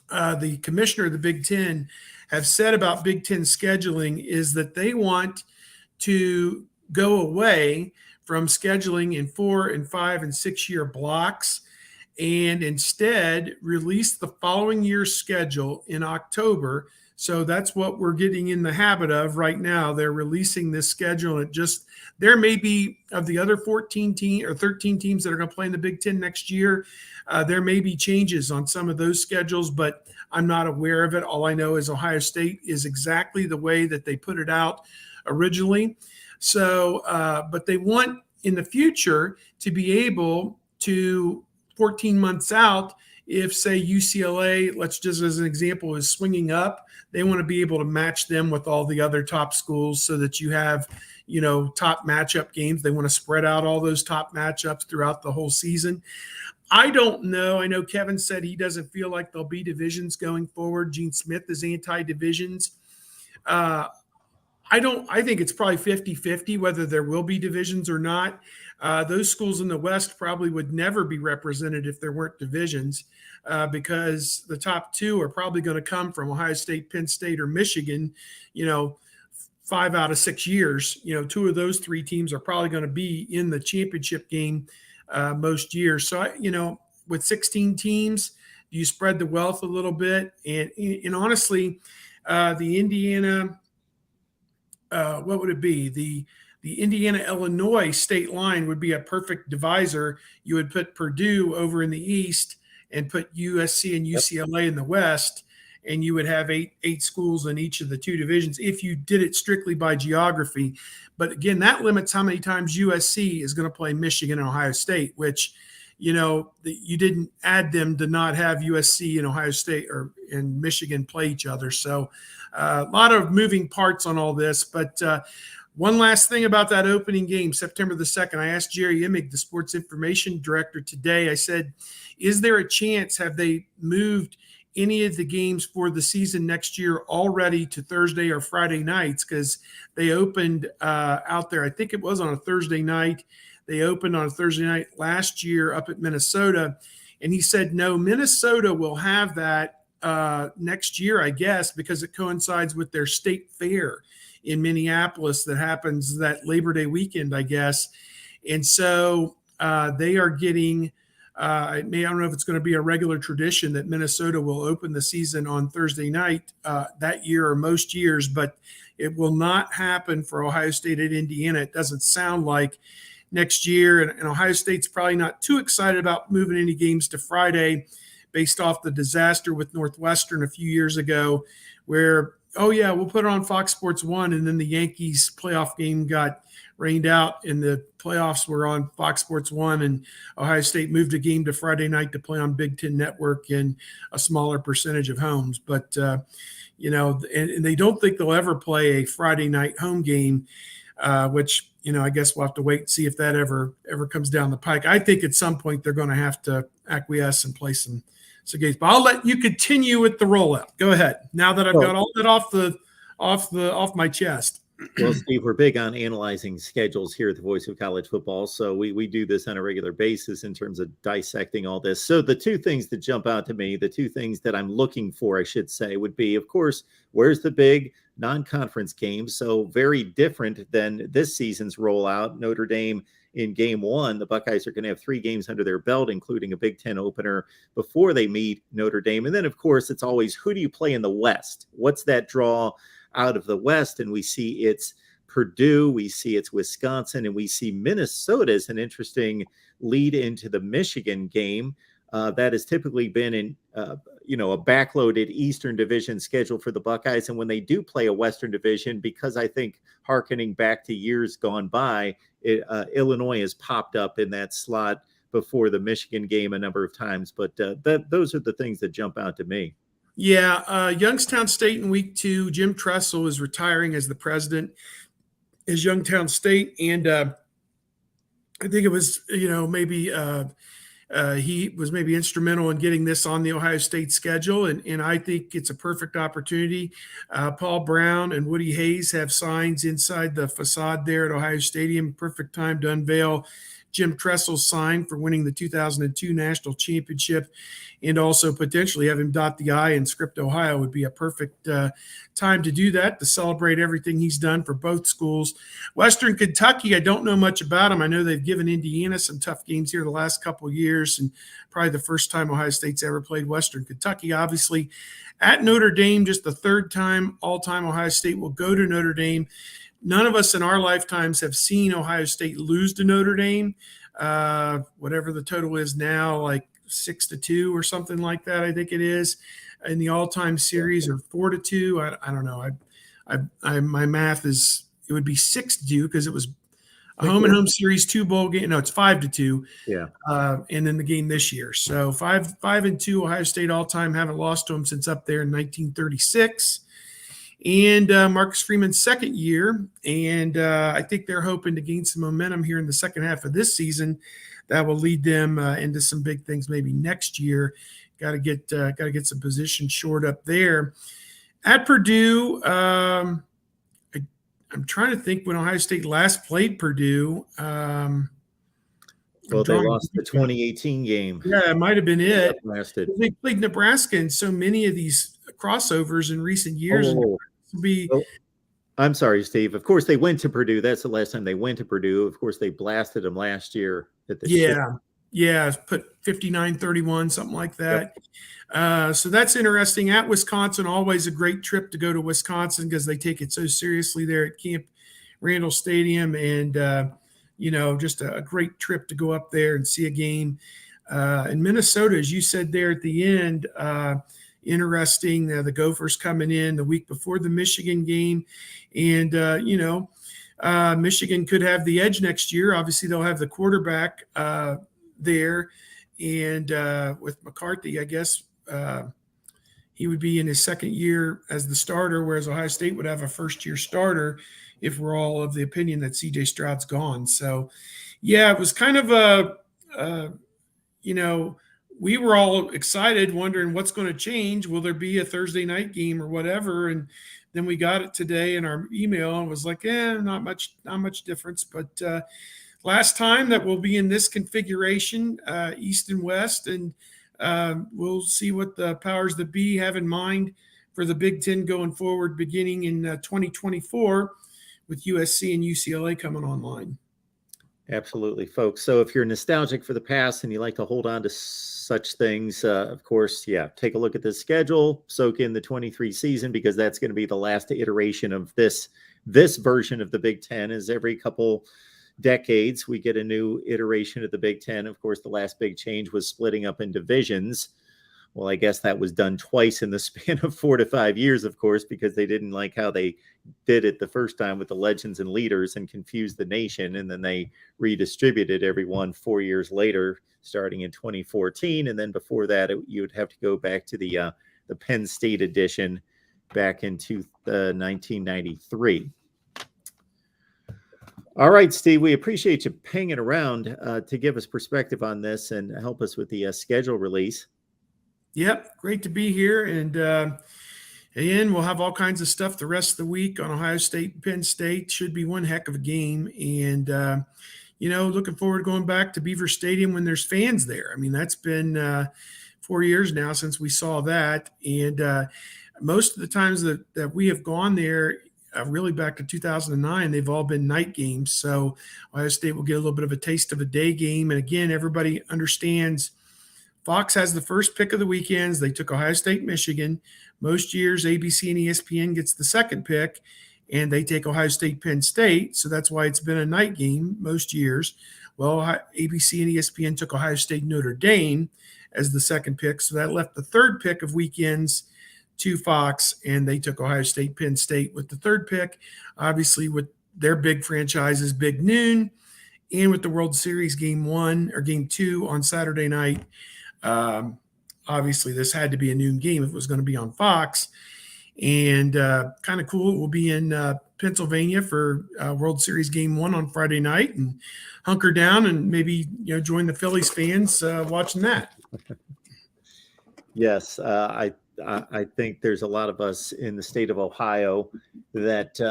the commissioner of the Big Ten, have said about Big Ten scheduling is that they want to go away from scheduling in 4 and 5 and 6 year blocks and instead release the following year's schedule in October. So that's what we're getting in the habit of right now. They're releasing this schedule. And there may be, of the other 14 teams or 13 teams that are going to play in the Big Ten next year, there may be changes on some of those schedules, but I'm not aware of it. All I know is Ohio State is exactly the way that they put it out originally. So, but they want in the future to be able to 14 months out, if say UCLA, let's just as an example, is swinging up, they want to be able to match them with all the other top schools so that you have, top matchup games. They want to spread out all those top matchups throughout the whole season. I don't know. I know Kevin said he doesn't feel like there'll be divisions going forward. Gene Smith is anti-divisions. I think it's probably 50-50 whether there will be divisions or not. Those schools in the West probably would never be represented if there weren't divisions because the top two are probably going to come from Ohio State, Penn State, or Michigan, 5 out of 6 years. 2 of those 3 teams are probably going to be in the championship game most years. So, with 16 teams, you spread the wealth a little bit. And honestly, the Indiana what would it be? The Indiana-Illinois state line would be a perfect divisor. You would put Purdue over in the East and put USC and UCLA in the West, and you would have eight schools in each of the 2 divisions if you did it strictly by geography. But again, that limits how many times USC is going to play Michigan and Ohio State, which, you didn't add them to not have USC and Ohio State and Michigan play each other. So a lot of moving parts on all this. But one last thing about that opening game, September the 2nd, I asked Jerry Imig, the sports information director, today. I said, is there a chance, have they moved any of the games for the season next year already to Thursday or Friday nights? Because they opened out there, I think it was on a Thursday night. They opened on a Thursday night last year up at Minnesota. And he said, no, Minnesota will have that next year, I guess, because it coincides with their state fair in Minneapolis that happens that Labor Day weekend, I guess. And so they are getting, I don't know if it's going to be a regular tradition that Minnesota will open the season on Thursday night that year or most years, but it will not happen for Ohio State at Indiana. It doesn't sound like next year. And Ohio State's probably not too excited about moving any games to Friday based off the disaster with Northwestern a few years ago where, oh, yeah, we'll put it on Fox Sports 1, and then the Yankees playoff game got rained out, and the playoffs were on Fox Sports 1, and Ohio State moved a game to Friday night to play on Big Ten Network in a smaller percentage of homes. But, and they don't think they'll ever play a Friday night home game, which, I guess we'll have to wait and see if that ever comes down the pike. I think at some point they're going to have to acquiesce and play some games. But I'll let you continue with the rollout. Go ahead. Now that I've got all that off my chest. Well, Steve, we're big on analyzing schedules here at the Voice of College Football. So we do this on a regular basis in terms of dissecting all this. So the 2 things that jump out to me, the 2 things that I'm looking for, I should say, would be, of course, where's the big non-conference games? So very different than this season's rollout. Notre Dame in game 1, the Buckeyes are going to have 3 games under their belt, including a Big Ten opener before they meet Notre Dame. And then, of course, it's always, who do you play in the West? What's that draw out of the West? And we see it's Purdue, we see it's Wisconsin, and we see Minnesota as an interesting lead into the Michigan game. That has typically been in, a backloaded Eastern Division schedule for the Buckeyes. And when they do play a Western Division, because I think hearkening back to years gone by, Illinois has popped up in that slot before the Michigan game a number of times. But those are the things that jump out to me. Yeah, Youngstown State in week 2. Jim Tressel is retiring as the president as Youngstown State, and I think it was, maybe he was maybe instrumental in getting this on the Ohio State schedule, and I think it's a perfect opportunity. Paul Brown and Woody Hayes have signs inside the facade there at Ohio Stadium. Perfect time to unveil Jim Tressel's sign for winning the 2002 national championship, and also potentially have him dot the I in Script, Ohio would be a perfect time to do that, to celebrate everything he's done for both schools. Western Kentucky, I don't know much about them. I know they've given Indiana some tough games here the last couple of years, and probably the first time Ohio State's ever played Western Kentucky. Obviously, at Notre Dame, just the third time all-time Ohio State will go to Notre Dame. None of us in our lifetimes have seen Ohio State lose to Notre Dame. Whatever the total is now, like 6-2 or something like that, I think it is, in the all-time series, or 4-2. I don't know. My math is, it would be 6-2 because it was a home and home series, 2 bowl game. No, it's 5-2. Yeah. And then the game this year. So 5-2 Ohio State all-time. Haven't lost to them since up there in 1936. And Marcus Freeman's second year, and I think they're hoping to gain some momentum here in the second half of this season that will lead them into some big things maybe next year. Got to get some position shored up there. At Purdue, I'm trying to think when Ohio State last played Purdue. Well, they lost the 2018 game. Yeah, it might have been it. Lasted. They played Nebraska in so many of these crossovers in recent years. I'm sorry, Steve. Of course, they went to Purdue. That's the last time they went to Purdue. Of course, they blasted them last year at the put 59-31, something like that. Yep. So that's interesting. At Wisconsin, always a great trip to go to Wisconsin because they take it so seriously there at Camp Randall Stadium, and just a great trip to go up there and see a game. In Minnesota, as you said there at the end, interesting. The Gophers coming in the week before the Michigan game, and Michigan could have the edge next year. Obviously, they'll have the quarterback there, and with McCarthy, I guess he would be in his second year as the starter, whereas Ohio State would have a first-year starter if we're all of the opinion that C.J. Stroud's gone. So, yeah, it was kind of we were all excited, wondering what's going to change. Will there be a Thursday night game or whatever? And then we got it today in our email and was like, not much difference. But last time that we'll be in this configuration, East and West, and we'll see what the powers that be have in mind for the Big Ten going forward, beginning in 2024 with USC and UCLA coming online. Absolutely, folks. So if you're nostalgic for the past and you like to hold on to such things, of course, take a look at this schedule, soak in the 23 season, because that's going to be the last iteration of this version of the Big Ten. Is every couple decades we get a new iteration of the Big Ten. Of course, the last big change was splitting up in divisions. Well, I guess that was done twice in the span of 4 to 5 years, of course, because they didn't like how they did it the first time with the legends and leaders and confused the nation. And then they redistributed everyone 4 years later, starting in 2014. And then before that, you would have to go back to the Penn State edition back in 1993. All right, Steve, we appreciate you hanging around to give us perspective on this and help us with the schedule release. Yep, great to be here. And again, we'll have all kinds of stuff the rest of the week on Ohio State and Penn State. Should be one heck of a game. And, looking forward to going back to Beaver Stadium when there's fans there. I mean, that's been 4 years now since we saw that. And most of the times that we have gone there, really back to 2009, they've all been night games. So Ohio State will get a little bit of a taste of a day game. And again, everybody understands Fox has the first pick of the weekends. They took Ohio State, Michigan. Most years, ABC and ESPN gets the second pick, and they take Ohio State, Penn State. So that's why it's been a night game most years. Well, ABC and ESPN took Ohio State, Notre Dame as the second pick. So that left the third pick of weekends to Fox, and they took Ohio State, Penn State with the third pick. Obviously, with their big franchises, Big Noon, and with the World Series game 1 or game 2 on Saturday night. obviously this had to be a noon game if it was going to be on Fox. And kind of cool. We'll be in Pennsylvania for World Series Game 1 on Friday night, and hunker down and maybe join the Phillies fans watching that. Yes, I think there's a lot of us in the state of Ohio that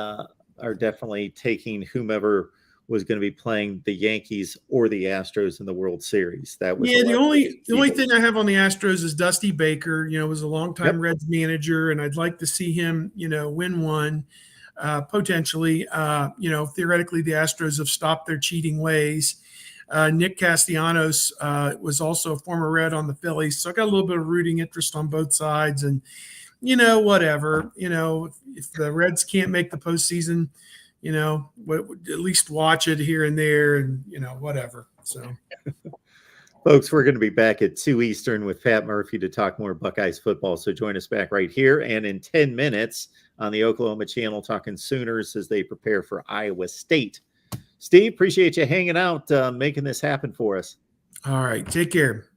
are definitely taking whomever was going to be playing the Yankees or the Astros in the World Series. That was the only thing I have on the Astros is Dusty Baker. Was a longtime Reds manager, and I'd like to see him win one potentially. Theoretically, the Astros have stopped their cheating ways. Nick Castellanos was also a former Red on the Phillies, so I got a little bit of rooting interest on both sides. And whatever, if the Reds can't make the postseason, at least watch it here and there, and whatever. So, folks, we're going to be back at 2 Eastern with Pat Murphy to talk more Buckeyes football. So join us back right here, and in 10 minutes on the Oklahoma channel, talking Sooners as they prepare for Iowa State. Steve, appreciate you hanging out, making this happen for us. All right, take care.